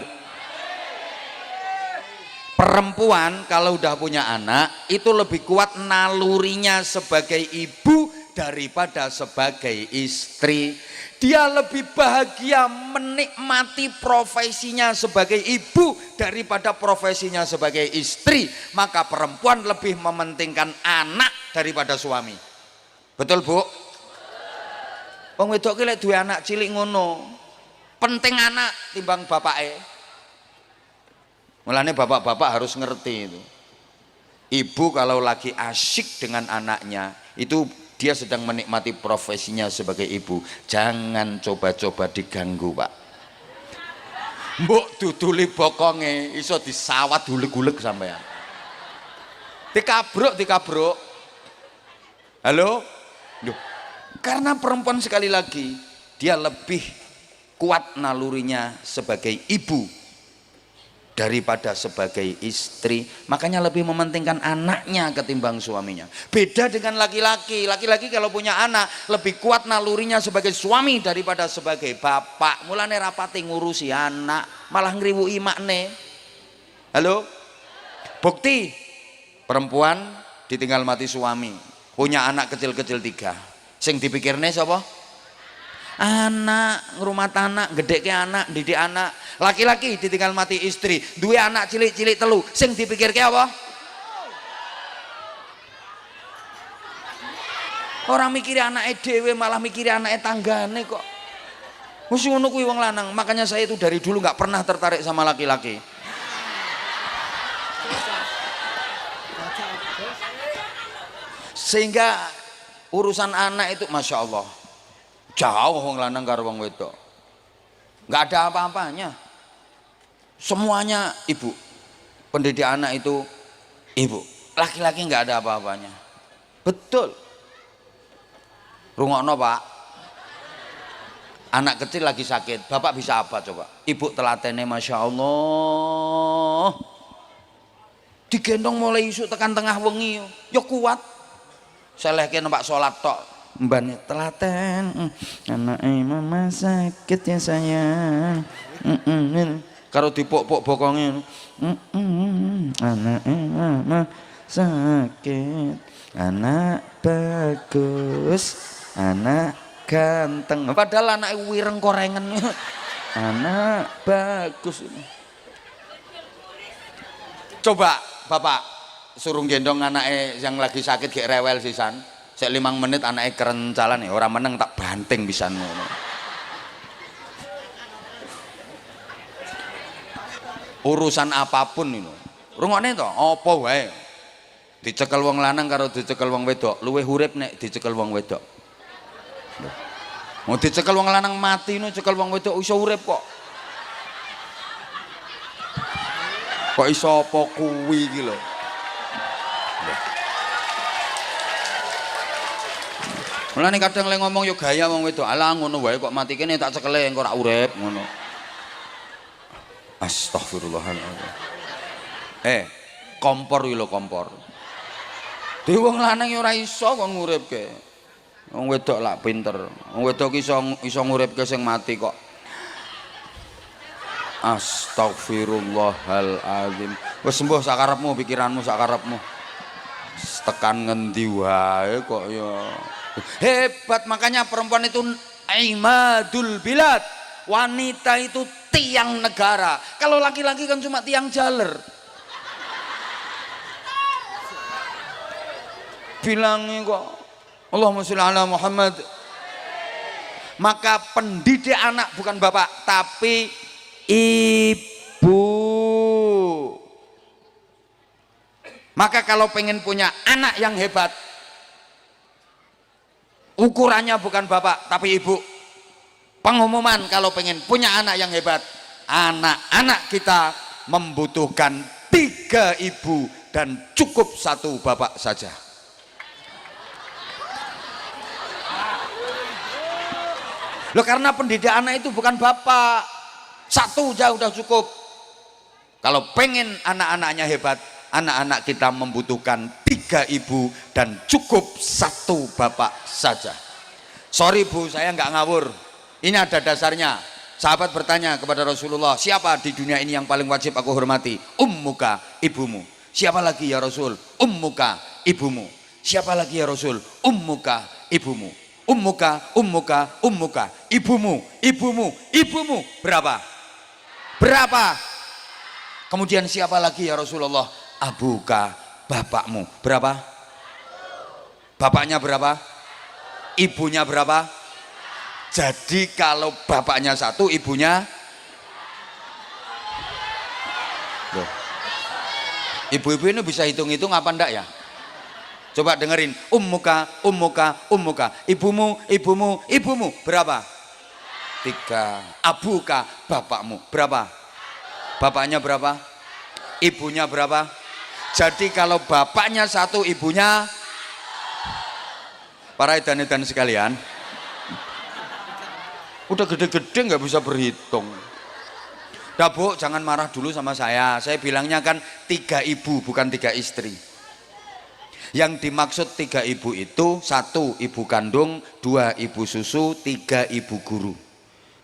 Perempuan kalau udah punya anak itu lebih kuat nalurinya sebagai ibu daripada sebagai istri. Dia lebih bahagia menikmati profesinya sebagai ibu daripada profesinya sebagai istri. Maka perempuan lebih mementingkan anak daripada suami. Betul Bu? Wong wedok ki lek duwe anak cilik ngono, penting anak timbang bapake. Mulane bapak-bapak harus ngerti itu. Ibu kalau lagi asyik dengan anaknya, itu dia sedang menikmati profesinya sebagai ibu. Jangan coba-coba diganggu, Pak. Mbok duduli bokonge iso disawat guleg-guleg sampean. Dikabruk. Halo? Duh. Karena perempuan sekali lagi dia lebih kuat nalurinya sebagai ibu daripada sebagai istri, makanya lebih mementingkan anaknya ketimbang suaminya. Beda dengan laki-laki. Laki-laki kalau punya anak lebih kuat nalurinya sebagai suami daripada sebagai bapak. Mulane rapati ngurusi anak, malah ngriwuki makne. Halo? Bukti perempuan ditinggal mati suami, punya anak kecil-kecil 3. Sing dipikirne sapa? Anak, ngrumat anak, gedhekke anak, didik anak. Laki-laki ditinggal mati istri, duwe anak cilik-cilik 3. Sing dipikirke apa? Orang mikiri anake dhewe, malah mikiri anake tanggane kok. Wis ngono kuwi wong lanang. Makanya saya itu dari dulu nggak pernah tertarik sama laki-laki. Sehingga urusan anak itu Masya Allah jauh wong lanang karo wong wedok, nggak ada apa-apanya, semuanya ibu. Pendidik anak itu ibu, laki-laki nggak ada apa-apanya. Betul. Rungokno Pak, anak kecil lagi sakit, bapak bisa apa coba? Ibu telatene Masya Allah, digendong mulai isuk tekan tengah wengi, yo kuat. Selehke numpak sholat tok mbane telaten anake mama sakit ya sayang karo dipuk-puk bokonge anake mama sakit, anak bagus, anak ganteng, padahal anake wireng korengen. Anak bagus. Coba bapak suruh gendong anake yang lagi sakit gek rewel sisan, sek 5 menit anake kerencalan ya orang meneng tak banting pisan ngono. Urusan apapun itu rungokne to apa wae dicekel wong lanang karo dicekel wong wedok luwih urip nek dicekel wong wedok. Mau dicekel wong lanang mati no, cekel wong wedok iso urip kok. Kok iso apa kuwi iki lho. Mulane kadang le ngomong yo gaya wong wedok, alah ngono wae kok mati kene tak cekele engko ora urip ngono. Astagfirullahaladzim. Kompor iki lho kompor. Dhewe wong lanang yo ora iso kon nguripke. Wong wedok lak pinter. Wong wedok iso nguripke sing mati kok. Astagfirullahaladzim. Wis sembuh sakarepmu, pikiranmu sakarepmu. Tekan ngendi wae kok ya. Hebat, makanya perempuan itu imadul bilad. Wanita itu tiang negara. Kalau laki-laki kan cuma tiang jaler. Bilangnya kok Allahumma sholli ala Muhammad. Maka pendidik anak bukan bapak tapi ibu. Maka kalau pengen punya anak yang hebat, ukurannya bukan bapak tapi ibu. Pengumuman kalau pengen punya anak yang hebat, anak-anak kita membutuhkan 3 ibu dan cukup 1 bapak saja. Loh, karena pendidik anak itu bukan bapak, 1 aja udah cukup. Kalau pengen anak-anaknya hebat, anak-anak kita membutuhkan 3 ibu dan cukup 1 bapak saja. Sorry Bu, saya nggak ngawur. Ini ada dasarnya. Sahabat bertanya kepada Rasulullah, siapa di dunia ini yang paling wajib aku hormati? Ummuka, ibumu. Siapa lagi ya Rasul? Ummuka, ibumu. Siapa lagi ya Rasul? Ummuka, ibumu. Ummuka, ummuka, ummuka. Ibumu, ibumu, ibumu. Berapa? Berapa? Kemudian siapa lagi ya Rasulullah? Abuka, bapakmu. Berapa? Bapaknya berapa? Ibunya berapa? Jadi kalau bapaknya satu, ibunya loh. Ibu-ibu ini bisa hitung-hitung apa enggak ya? Coba dengerin. Ummuka, ummuka, ummuka. Ibumu, ibumu, ibumu. Berapa? 3. Abuka, bapakmu. Berapa? Bapaknya berapa? Ibunya berapa? Jadi kalau bapaknya satu, ibunya, para edan-edan sekalian, udah gede-gede nggak bisa berhitung. Dah Bu, jangan marah dulu sama saya bilangnya kan 3 ibu bukan 3 istri. Yang dimaksud 3 ibu itu 1 ibu kandung, 2 ibu susu, 3 ibu guru.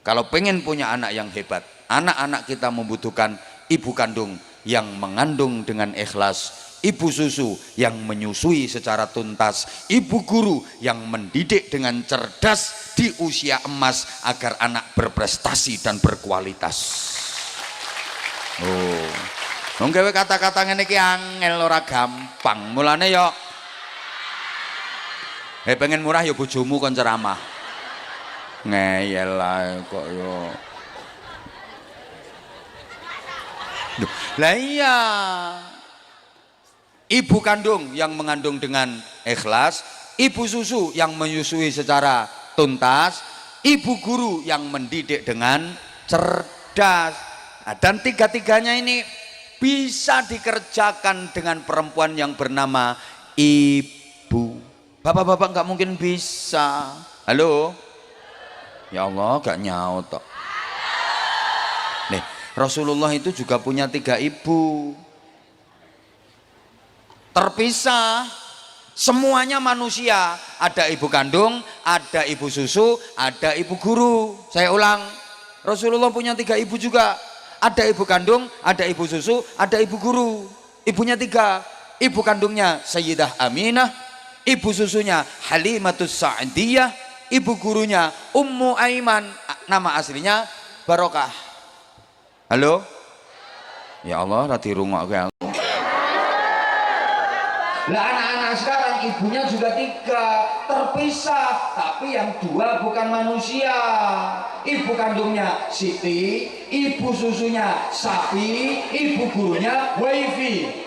Kalau pengen punya anak yang hebat, anak-anak kita membutuhkan ibu kandung yang mengandung dengan ikhlas, ibu susu yang menyusui secara tuntas, ibu guru yang mendidik dengan cerdas di usia emas agar anak berprestasi dan berkualitas. Oh, nggawe kata-kata ngene iki angel ora gampang. Mulane yo pengen murah yo bojomu kon ceramah. Ngeyel ae kok yo. Lah iya. Ibu kandung yang mengandung dengan ikhlas, ibu susu yang menyusui secara tuntas, ibu guru yang mendidik dengan cerdas. Nah, dan 3-tiganya ini bisa dikerjakan dengan perempuan yang bernama ibu. Bapak-bapak nggak mungkin bisa. Halo? Ya Allah, gak nyaut tok. Nih, Rasulullah itu juga punya 3 ibu. Terpisah, semuanya manusia. Ada ibu kandung, ada ibu susu, ada ibu guru. Saya ulang, Rasulullah punya 3 ibu juga. Ada ibu kandung, ada ibu susu, ada ibu guru. Ibunya 3. Ibu kandungnya Sayyidah Aminah, ibu susunya Halimatus Sa'diyah, ibu gurunya Ummu Aiman, nama aslinya Barokah. Halo? Ya Allah, rati rungok. Lah anak-anak sekarang ibunya juga 3, terpisah, tapi yang 2 bukan manusia. Ibu kandungnya Siti, ibu susunya sapi, ibu gurunya wifi.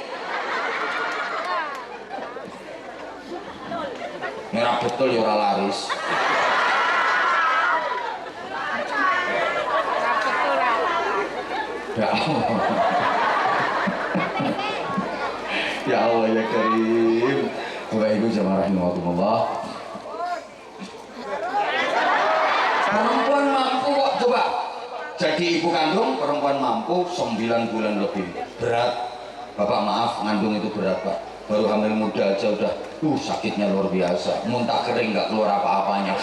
Merah betul ya ora laris. Ya Allah. Ya Allah ya Karim. Bapak Ibu jamaah rahimakumullah. Perempuan mampu kok, coba. Jadi ibu kandung perempuan mampu 9 bulan lebih. Berat. Bapak maaf, ngandung itu berat Pak. Baru hamil muda aja udah sakitnya luar biasa. Muntah kering nggak keluar apa-apanya.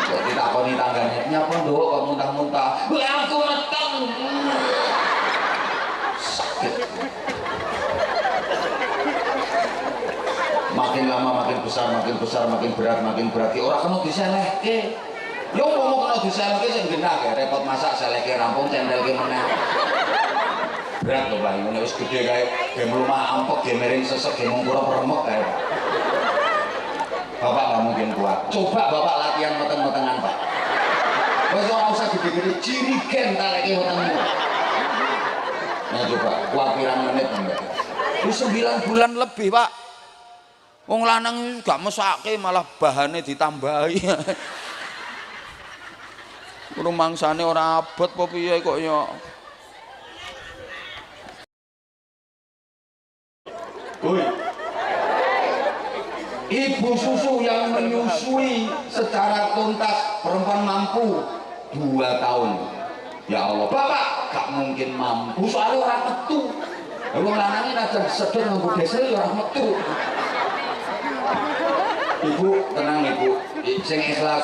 Kok ditakoni tangganya, nyapa nduk kok muntah-muntah. Aku meteng. Makin lama makin besar, makin berat, orang kena diselehke. Yo ngomong kena diselehke sing genah ya, repot masak selehke rampung cendelke meneh. Berat lho Pak, ini wis gede kae, ge mlumah ampek, ge miring sesek, ge mungkura peremek kae. Bapak nggak mungkin kuat. Coba Bapak latihan meteng-metengan Pak. Wis ora usah gede-gede, jirigen taleke wetengmu. Nah coba, kuat pirang menit enggak? Ini 9 bulan lebih Pak. Wong lanang gak mesake malah bahannya ditambahi. Rumangsane ora abot apa piye kok ya. Woi. Ibu susu yang menyusui secara tuntas perempuan mampu 2 tahun. Ya Allah, Bapak gak mungkin mampu soalnya orang metu. Wong lanang aja sedeng nganggo desel ya ora metu. Ibu tenang Ibu, sing ikhlas.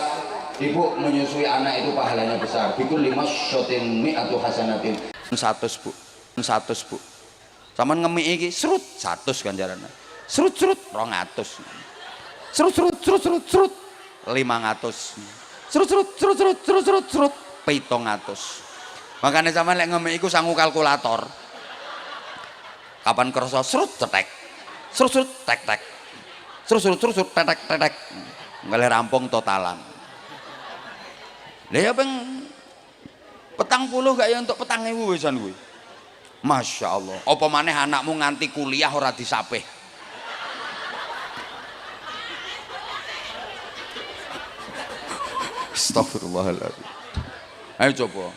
Ibu menyusui anak itu pahalanya besar. Bikul 5 syutin mi'atu hasanatin. 100 Bu. 100 Bu. Saman ngemi iki srut 100 ganjarannya. Serut serut 200. Serut serut serut serut serut 500. Serut serut serut serut serut serut serut 700. Makanya sampean lek ngomong iku sangu kalkulator. Kapan kerasa serut cetek. Serut serut tek tek. Serut serut serut serut tek tek tek. Ngalih rampung totalan. Lah ya peng 40 gak ya untuk 4.000 wisan kuwi. Masya Allah. Apa maneh anakmu nganti kuliah ora disapih. Astagfirullahaladzim. Ayo coba.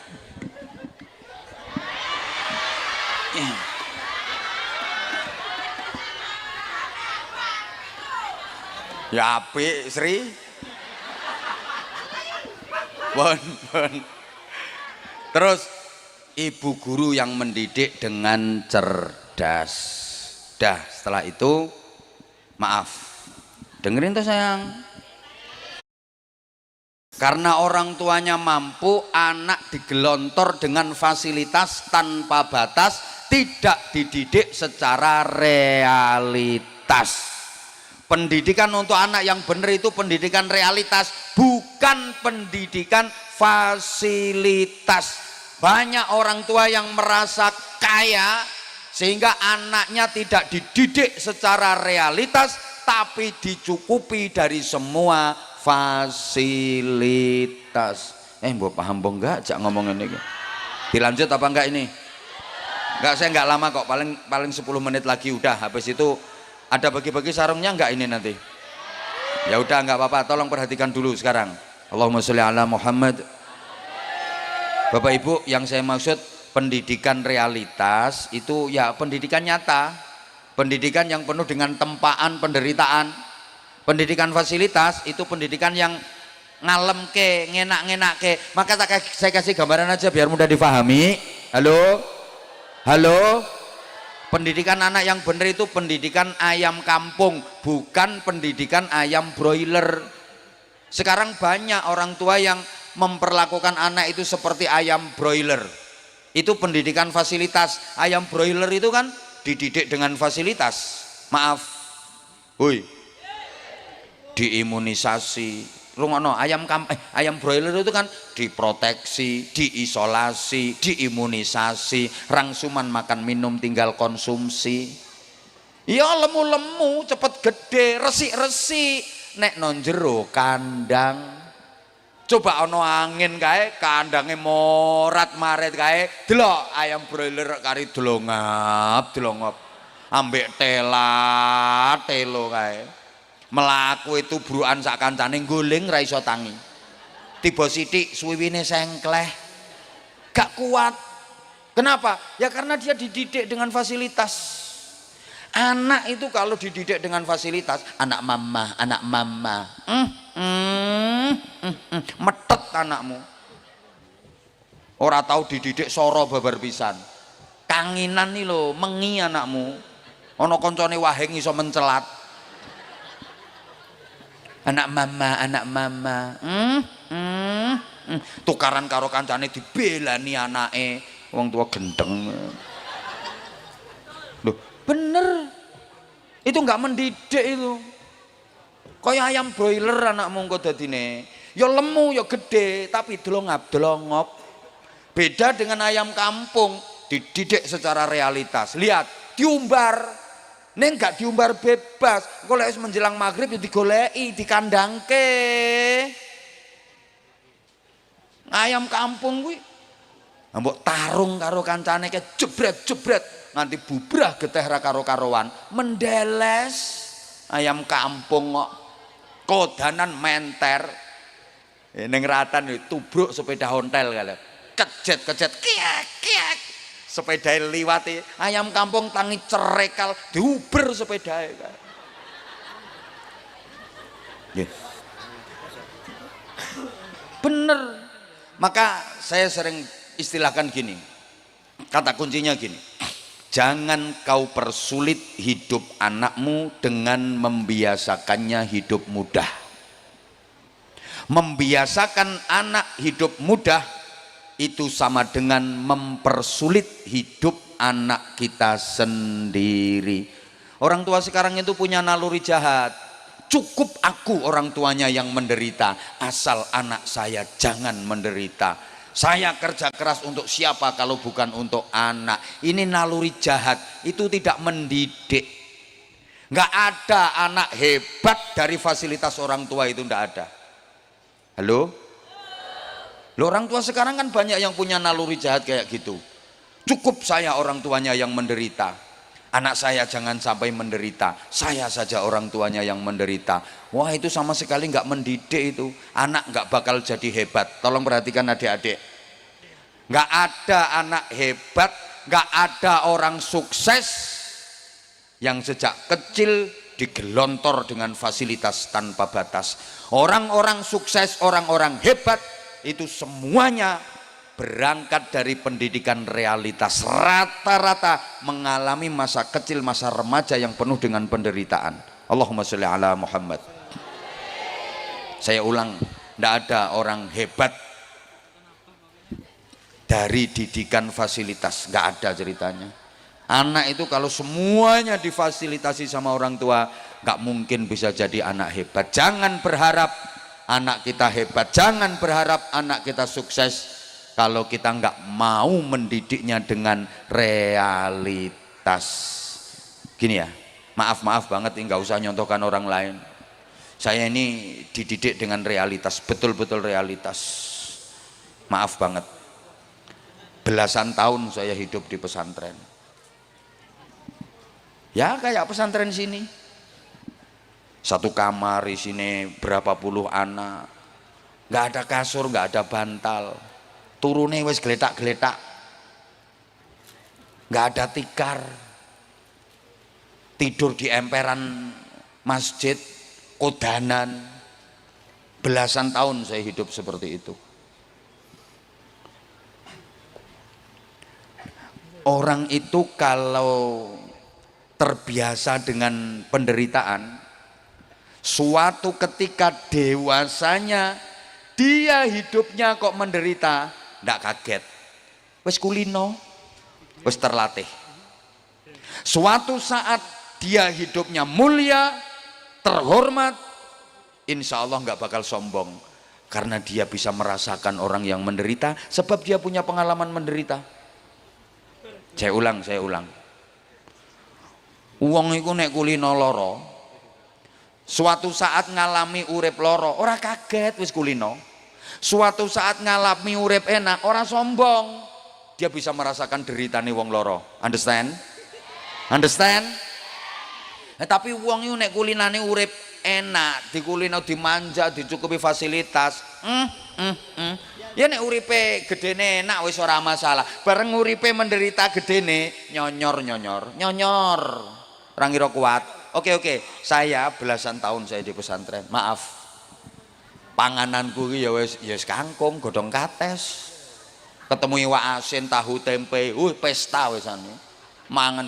Ya apik Sri. Bon. Terus ibu guru yang mendidik dengan cerdas. Dah setelah itu maaf. Dengerin tuh sayang. Karena orang tuanya mampu, anak digelontor dengan fasilitas tanpa batas, tidak dididik secara realitas. Pendidikan untuk anak yang benar itu pendidikan realitas, bukan pendidikan fasilitas. Banyak orang tua yang merasa kaya sehingga anaknya tidak dididik secara realitas, tapi dicukupi dari semua fasilitas. Mbok paham mbok enggak jak ngomongin ini? Dilanjut apa enggak ini? Enggak, saya enggak lama kok, paling 10 menit lagi udah. Habis itu ada bagi-bagi sarungnya enggak ini nanti? Ya udah enggak apa-apa, tolong perhatikan dulu sekarang. Allahumma sholli ala Muhammad. Bapak Ibu, yang saya maksud pendidikan realitas itu ya pendidikan nyata, pendidikan yang penuh dengan tempaan penderitaan. Pendidikan fasilitas itu pendidikan yang ngalem ke, ngenak-ngenak ke. Maka saya kasih gambaran aja biar mudah difahami. Halo? Halo? Pendidikan anak yang benar itu pendidikan ayam kampung, bukan pendidikan ayam broiler. Sekarang banyak orang tua yang memperlakukan anak itu seperti ayam broiler. Itu pendidikan fasilitas. Ayam broiler itu kan dididik dengan fasilitas. Maaf. Hui. Diimunisasi. Rungokno, ayam broiler itu kan diproteksi, diisolasi, diimunisasi, rangsuman makan minum tinggal konsumsi. Ya lemu-lemu cepet gede, resik-resik nek non jero kandang. Coba ono angin kae kandange morat maret kae, delok ayam broiler kari delongap ambek telo kae. Melaku itu bruan sak kancane guling ra iso tangi. Tiba sithik suwiwine sengkleh. Gak kuat. Kenapa? Ya karena dia dididik dengan fasilitas. Anak itu kalau dididik dengan fasilitas, anak mama. Metet anakmu. Ora tahu dididik soro babar pisan. Kanginan nih lo, mengi anakmu. Ono koncone wahing iso mencelat. Anak mama. Tukaran karo kancane dibelani anake, wong tua gendeng. Loh, bener. Itu enggak mendidik itu. Kaya ayam broiler anakmu engko dadine. Ya lemu ya gede, tapi delongap. Beda dengan ayam kampung, dididik secara realitas. Lihat, diumbar. Neng gak diumbar bebas, kalau menjelang maghrib ya digoleki, dikandangke. Ayam kampung kuwi mbok tarung karo kancane ke jebret nganti bubrah geteh ra karo-karoan, mendeles. Ayam kampung kok kodanan menter. Ning ratan tubruk sepeda ontel kali. Kejet kiak. Sepeda liwati ayam kampung tangi cerekal diuber sepeda bener. Maka saya sering istilahkan gini, kata kuncinya gini, jangan kau persulit hidup anakmu dengan membiasakannya hidup mudah. Membiasakan anak hidup mudah itu sama dengan mempersulit hidup anak kita sendiri. Orang tua sekarang itu punya naluri jahat. Cukup aku orang tuanya yang menderita, asal anak saya jangan menderita. Saya kerja keras untuk siapa kalau bukan untuk anak. Ini naluri jahat, itu tidak mendidik. Nggak ada anak hebat dari fasilitas orang tua, itu nggak ada. Halo? Loh, orang tua sekarang kan banyak yang punya naluri jahat kayak gitu. Cukup saya orang tuanya yang menderita, anak saya jangan sampai menderita, saya saja orang tuanya yang menderita. Wah, itu sama sekali nggak mendidik itu. Anak nggak bakal jadi hebat. Tolong perhatikan adik-adik, nggak ada anak hebat, nggak ada orang sukses yang sejak kecil digelontor dengan fasilitas tanpa batas. Orang-orang sukses, orang-orang hebat itu semuanya berangkat dari pendidikan realitas. Rata-rata mengalami masa kecil, masa remaja yang penuh dengan penderitaan. Allahumma sholli ala Muhammad. Saya ulang, tidak ada orang hebat dari didikan fasilitas, nggak ada ceritanya. Anak itu kalau semuanya difasilitasi sama orang tua, nggak mungkin bisa jadi anak hebat. Jangan berharap anak kita hebat, jangan berharap anak kita sukses kalau kita nggak mau mendidiknya dengan realitas. Gini ya, maaf banget, nggak usah nyontohkan orang lain. Saya ini dididik dengan realitas, betul-betul realitas. Maaf banget, belasan tahun saya hidup di pesantren. Ya kayak pesantren sini, satu kamar isinya berapa puluh anak, nggak ada kasur, nggak ada bantal, turune wis geletak-geletak, nggak ada tikar, tidur di emperan masjid, kodanan. Belasan tahun saya hidup seperti itu. Orang itu kalau terbiasa dengan penderitaan, suatu ketika dewasanya dia hidupnya kok menderita, ndak kaget, wis kulino, wis terlatih. Suatu saat dia hidupnya mulia, terhormat, insya Allah nggak bakal sombong, karena dia bisa merasakan orang yang menderita, sebab dia punya pengalaman menderita. Saya ulang. Wong iku nek kulino loro, suatu saat ngalami urip loro, ora kaget wis kulino. Suatu saat ngalami urip enak, ora sombong. Dia bisa merasakan deritane wong loro. Understand? Tapi wong iku nek kulinane urip enak, dikulino dimanja, dicukupi fasilitas. Ya nek uripe gedene enak wis ora masalah. Bareng uripe menderita gedene nyonyor. Orang kira kuat. Oke, saya belasan tahun saya di pesantren. Maaf, pangananku ya wis kangkung, godhong kates, ketemu iwak asin, tahu tempe, pesta wisane. Mangan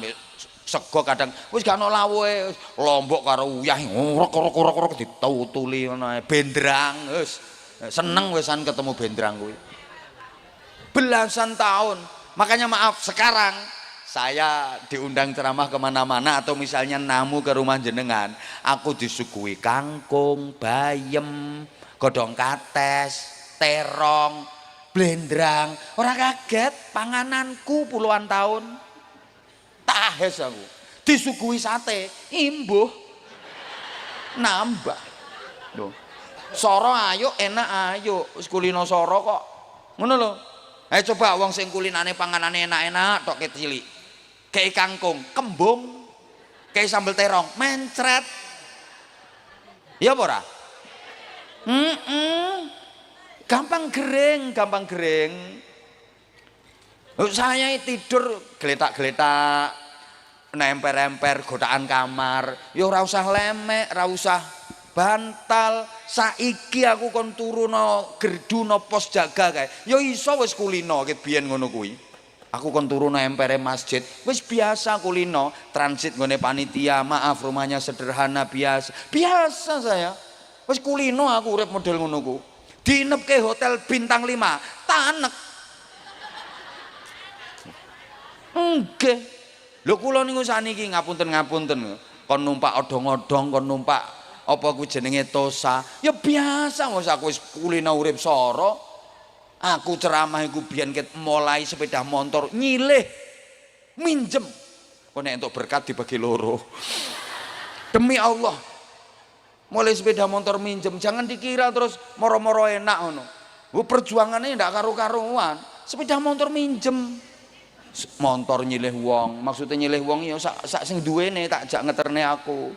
sego kadang wis gak ono lawuhe, lombok karo uyah urek ditutuli ngono ae. Bendrang wis seneng wisan ketemu bendrang kuwi. Belasan tahun. Makanya maaf, sekarang saya diundang ceramah kemana-mana atau misalnya namu ke rumah jenengan, aku disuguhi kangkung, bayem, godhong kates, terong, blendrang. Ora kaget, pangananku puluhan tahun. Tahes aku. Disuguhi sate, imbuh. Nambah. Loh. Soro ayo, enak ayo. Wis kulino soro kok. Ngono lho. Ayo coba wong sing kulinane panganane enak-enak tok cilik. Kayak kangkung, kembung, kayak sambal terong, mencret. Ya apa ora? Gampang gering. Saya tidur geletak-geletak, nemper-emper godaan kamar. Ya ora usah lemek, ora usah bantal. Saiki aku kon turu no gerdu no pos jaga kae. Ya iso wis kulino ket biyen ngono kuwi. Aku kon turu no empere masjid, wis biasa kulino, transit nggone panitia, maaf rumahnya sederhana biasa saya. Wis kulino aku urip model ngono ku. Dinepke hotel bintang 5, tanek. Nggih. Lho kula niku saniki ngapunten kon numpak odong-odong, kon numpak apa ku jenenge Tosa, ya biasa wis aku wis kulina urip soro. Aku ceramah iku biyen ket mulai sepeda motor nyilih minjem. Kok nek entuk berkat dibagi loro. Demi Allah. Mulai sepeda motor minjem, jangan dikira terus moro-moro enak ngono. Perjuangannya ndak karu-karuan. Sepeda motor minjem. Motor nyilih wong, maksudnya nyilih wong ya sak sing duwene tak jak ngeterne aku.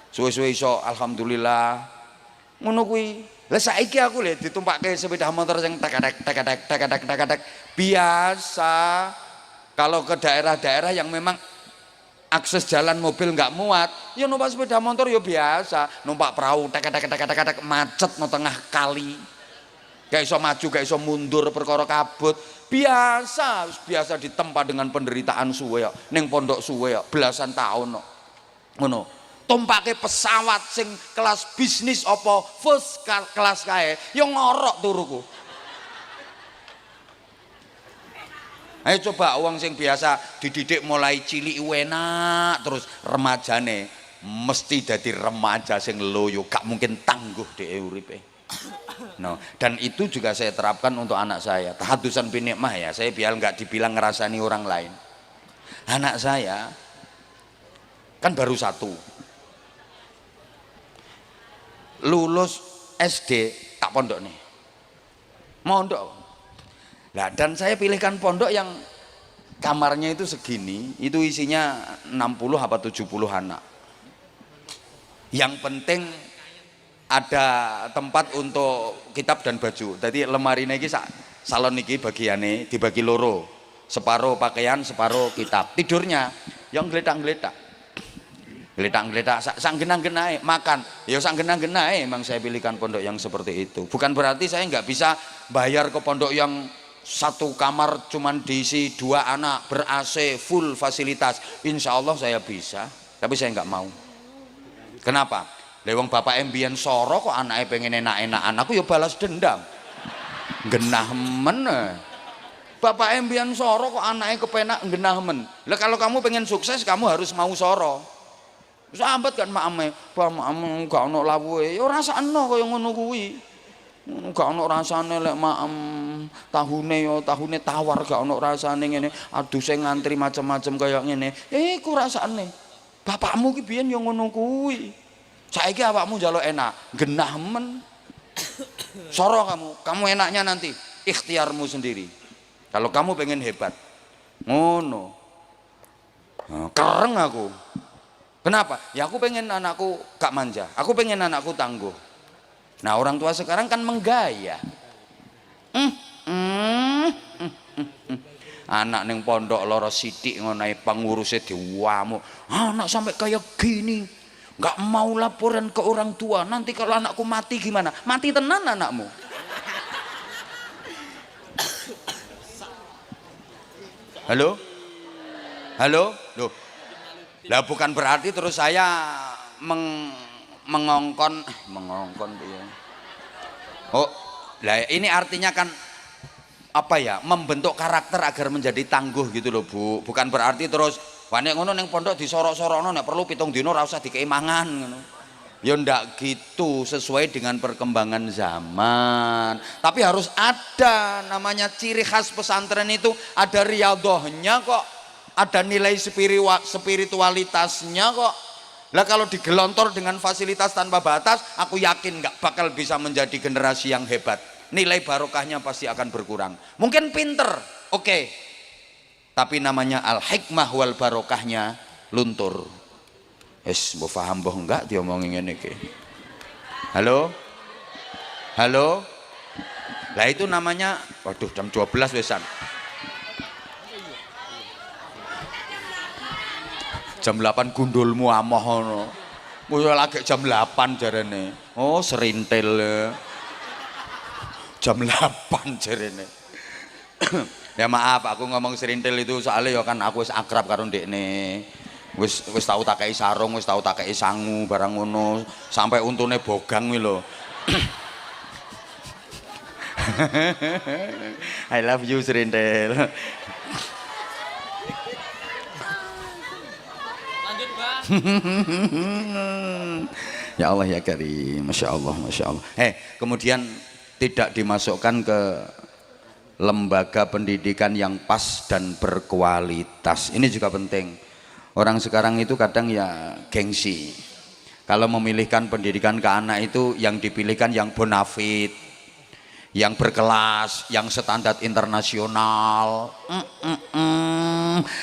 Suwe-suwe iso alhamdulillah. Ngono kuwi. Lah saiki aku lho ditumpakke sepeda motor sing tak biasa. Kalau ke daerah-daerah yang memang akses jalan mobil nggak muat, ya numpak sepeda motor ya biasa. Numpak perahu macet no tengah kali. Gak iso maju, gak iso mundur perkara kabut. Biasa ditempa dengan penderitaan suwe ya. Ning pondok suwe ya belasan tahun no. Ngono. Tumpake pesawat sing kelas bisnis apa first class kae ya ngorok turuku. Ayo coba uang sing biasa dididik mulai cilik enak terus remajane mesti dadi remaja sing loyo gak mungkin tangguh dhewe uripe. No, dan itu juga saya terapkan untuk anak saya. Tahadusan binikmah ya, saya biar nggak dibilang ngerasani orang lain. Anak saya kan baru 1, lulus SD tak pondok nih, mondok. Nah, dan saya pilihkan pondok yang kamarnya itu segini, itu isinya 60 apa 70 anak. Yang penting ada tempat untuk kitab dan baju. Jadi lemari ini salon niki bagiane dibagi loro, separuh pakaian, separuh kitab. Tidurnya yang geletak-geletak, sang genang-genae makan, ya sang genang-genae. Emang saya pilihkan pondok yang seperti itu. Bukan berarti saya nggak bisa bayar ke pondok yang satu kamar cuman diisi 2 anak, ber AC, full fasilitas. Insya Allah saya bisa, tapi saya nggak mau. Kenapa? Lewang bapak embian soro kok anaknya pengen enak-enakan, aku ya balas dendam. Genah men. Bapak embian soro kok anaknya kepenak genah men. Lah kalau kamu pengen sukses kamu harus mau soro. Sambat kan makame, "Pak mak gak ono lawuhe." Ya rasakno kaya ngono kuwi. Gak ono rasane lek maem tahune tawar gak ono rasane ngene. Aduh saya ngantri macam-macam kaya ngene. Iku rasane. Bapakmu ki biyen ya ngono kuwi. Saiki awakmu njaluk enak, genah men. Soro kamu enaknya nanti ikhtiarmu sendiri. Kalau kamu pengen hebat, ngono. Nah, kereng aku. Kenapa? Ya aku pengen anakku gak manja, aku pengen anakku tangguh. Nah orang tua sekarang kan menggaya. Anak neng pondok loro sithik ngono ae pengurusnya diwamu. Anak sampai kayak gini. Nggak mau laporan ke orang tua, nanti kalau anakku mati gimana? Mati tenan anakmu. Halo? Loh. Lah bukan berarti terus saya mengongkon ya. Oh, lah ini artinya kan apa ya? Membentuk karakter agar menjadi tangguh gitu loh, Bu. Bukan berarti terus nek ngono ning pondok disorok-sorokno nek perlu 7 dino ora usah dikei mangan ngono. Ya ndak gitu, sesuai dengan perkembangan zaman. Tapi harus ada namanya ciri khas pesantren itu, ada riyadhahnya kok. Ada nilai spiritualitasnya kok. Lah kalau digelontor dengan fasilitas tanpa batas, aku yakin nggak bakal bisa menjadi generasi yang hebat. Nilai barokahnya pasti akan berkurang. Mungkin pinter, oke. Tapi namanya al-hikmah wal barokahnya luntur. Mbok paham mbok enggak diomongin ngene iki. Halo? Lah itu namanya, waduh jam 12 wesan. Jam 8 gundulmu amoh ngono. Kuwi lagi jam 8 jarene. Oh, serintil. Jam 8 jarene. Ya maaf aku ngomong serintil itu soalnya ya kan aku wis akrab karo ndekne. Wis tau tak kei sarung, wis tau tak kei sangu barang ngono, sampai untune bogang kuwi lho. I love you serintil. Ya Allah ya Karim, Masya Allah, Masya Allah. Kemudian tidak dimasukkan ke lembaga pendidikan yang pas dan berkualitas. Ini juga penting. Orang sekarang itu kadang ya gengsi. Kalau memilihkan pendidikan ke anak itu yang dipilihkan yang bonafit, yang berkelas, yang standar internasional.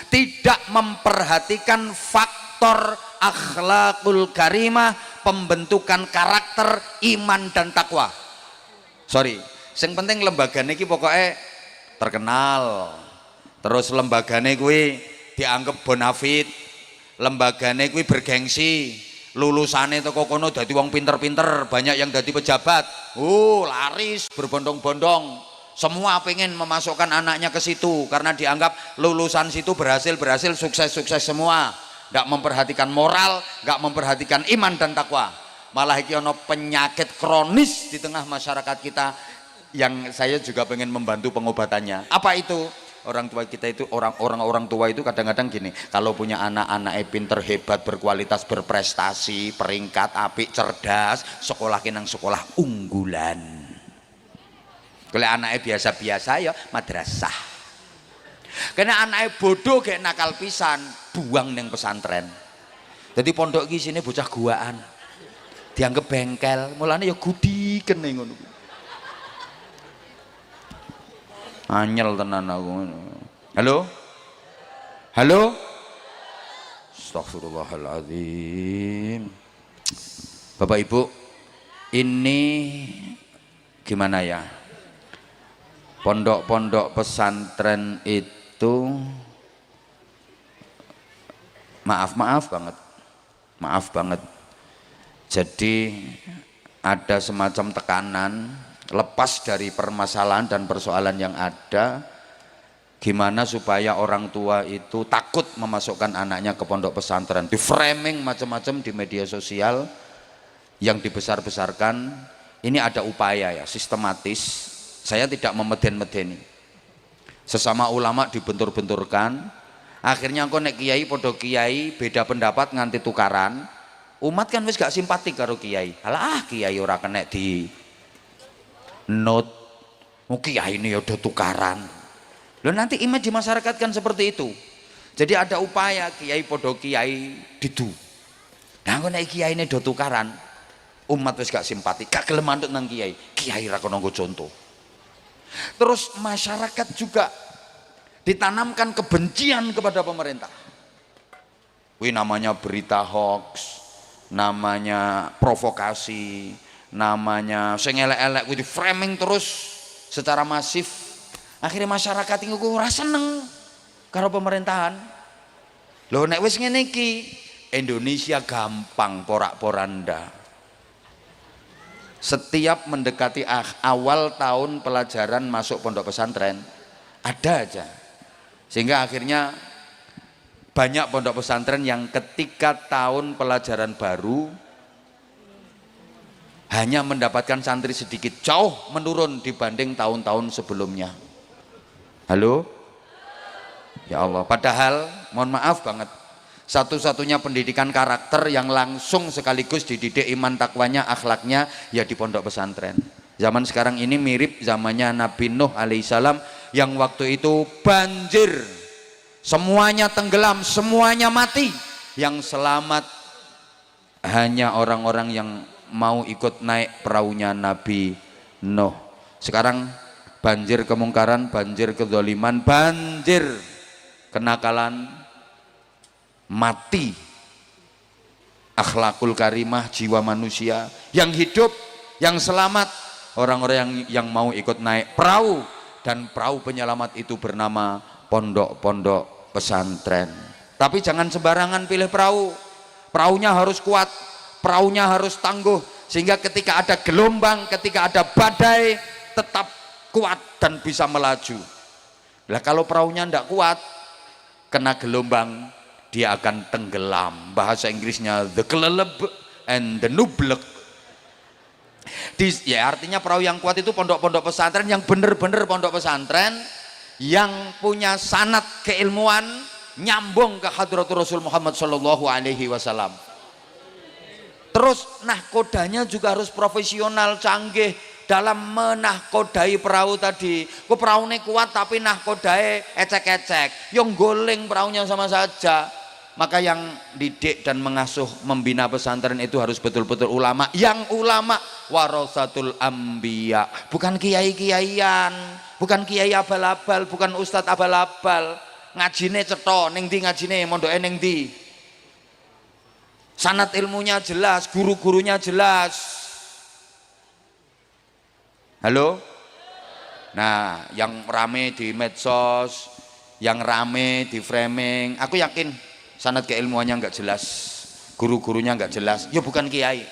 Tidak memperhatikan faktor akhlakul karimah, pembentukan karakter, iman dan takwa. Sorry, yang penting lembagane iki pokoknya terkenal, terus lembagane kuwi dianggap bonafit, lembagane kuwi bergengsi, lulusane teko kono dadi wong pinter-pinter, banyak yang dadi pejabat, laris berbondong-bondong, semua pengen memasukkan anaknya ke situ karena dianggap lulusan situ berhasil, sukses semua, nggak memperhatikan moral, nggak memperhatikan iman dan takwa. Malah iki ono penyakit kronis di tengah masyarakat kita yang saya juga pengen membantu pengobatannya. Apa itu? Orang tua kita itu, orang tua itu kadang-kadang gini, kalau punya anak pinter, hebat, berkualitas, berprestasi, peringkat apik, cerdas, sekolah kinang sekolah unggulan. Kalau anaknya biasa-biasa ya madrasah. Karena anaknya bodoh kayak nakal pisan, buang neng pesantren. Jadi pondok iki sini bocah guaan, dianggap bengkel, mulane ya gudiken ning ngono. Anyel tenan aku. Halo? Halo? Astagfirullahaladzim. Bapak Ibu, ini gimana ya? Pondok-pondok pesantren itu maaf banget. Jadi ada semacam tekanan, lepas dari permasalahan dan persoalan yang ada, gimana supaya orang tua itu takut memasukkan anaknya ke pondok pesantren, di framing macam-macam di media sosial yang dibesar-besarkan. Ini ada upaya ya sistematis, saya tidak memeden-medeni, sesama ulama dibentur-benturkan, akhirnya kok nek kiai podo kiai beda pendapat nganti tukaran, umat kan wis gak simpatik karo kiai, alah kiai ora kena di not, kiai ini ya udah tukaran. Loh nanti image di masyarakat kan seperti itu. Jadi ada upaya kiai podo kiai didu. Nah kok nek kiai ini do tukaran, umat wis gak simpati, gak gelem manut nang kiai. Kiai ra kono nggo contoh. Terus masyarakat juga ditanamkan kebencian kepada pemerintah. Wih namanya berita hoax, namanya provokasi, namanya sing elek-elek kuwi di framing terus secara masif. Akhirnya masyarakat ini ora seneng karo pemerintahan. Loh nek wis ngene iki Indonesia gampang porak-poranda. Setiap mendekati awal tahun pelajaran masuk pondok pesantren ada aja, sehingga akhirnya banyak pondok pesantren yang ketika tahun pelajaran baru hanya mendapatkan santri sedikit, jauh menurun dibanding tahun-tahun sebelumnya. Halo? Ya Allah, padahal mohon maaf banget, satu-satunya pendidikan karakter yang langsung sekaligus dididik iman takwanya, akhlaknya ya di pondok pesantren. Zaman sekarang ini mirip zamannya Nabi Nuh alaihissalam yang waktu itu banjir, semuanya tenggelam, semuanya mati, yang selamat hanya orang-orang yang mau ikut naik perahunya Nabi Nuh. Sekarang banjir kemungkaran, banjir kedzaliman, banjir kenakalan, mati akhlakul karimah, jiwa manusia. Yang hidup, yang selamat orang-orang yang mau ikut naik perahu, dan perahu penyelamat itu bernama pondok-pondok pesantren. Tapi jangan sembarangan pilih perahu. Perahunya harus kuat, perahunya harus tangguh, sehingga ketika ada gelombang, ketika ada badai tetap kuat dan bisa melaju. Lah kalau perahunya tidak kuat, kena gelombang, dia akan tenggelam. Bahasa Inggrisnya the keleleb and the nublek. Ya artinya perahu yang kuat itu pondok-pondok pesantren yang benar-benar pondok pesantren, yang punya sanad keilmuan, nyambung ke hadratul Rasul Muhammad sallallahu alaihi wasallam. Terus nahkodanya juga harus profesional, canggih dalam menahkodai perahu tadi. Kok perahunya kuat tapi nahkodai ecek-ecek, yang goleng perahunya sama saja. Maka yang didik dan mengasuh membina pesantren itu harus betul-betul ulama, yang ulama warasatul anbiya, bukan kiai-kiaian, bukan kiai abal-abal, bukan ustadz abal-abal. Ngajine cetha ning ndi, ngajine mondoke ning ndi, sanad ilmunya jelas, guru-gurunya jelas. Halo? Nah, yang rame di medsos, yang rame di framing, aku yakin sanad keilmuannya nggak jelas, guru-gurunya nggak jelas, ya bukan kiai.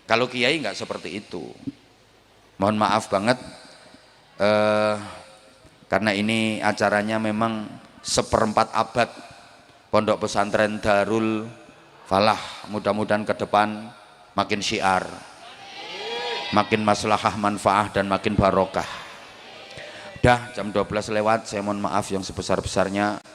Kalau kiai nggak seperti itu. Mohon maaf banget, karena ini acaranya memang seperempat abad Pondok Pesantren Darul Falah. Mudah-mudahan ke depan makin syiar, makin maslahah manfaah dan makin barokah. Dah jam 12 lewat, saya mohon maaf yang sebesar-besarnya.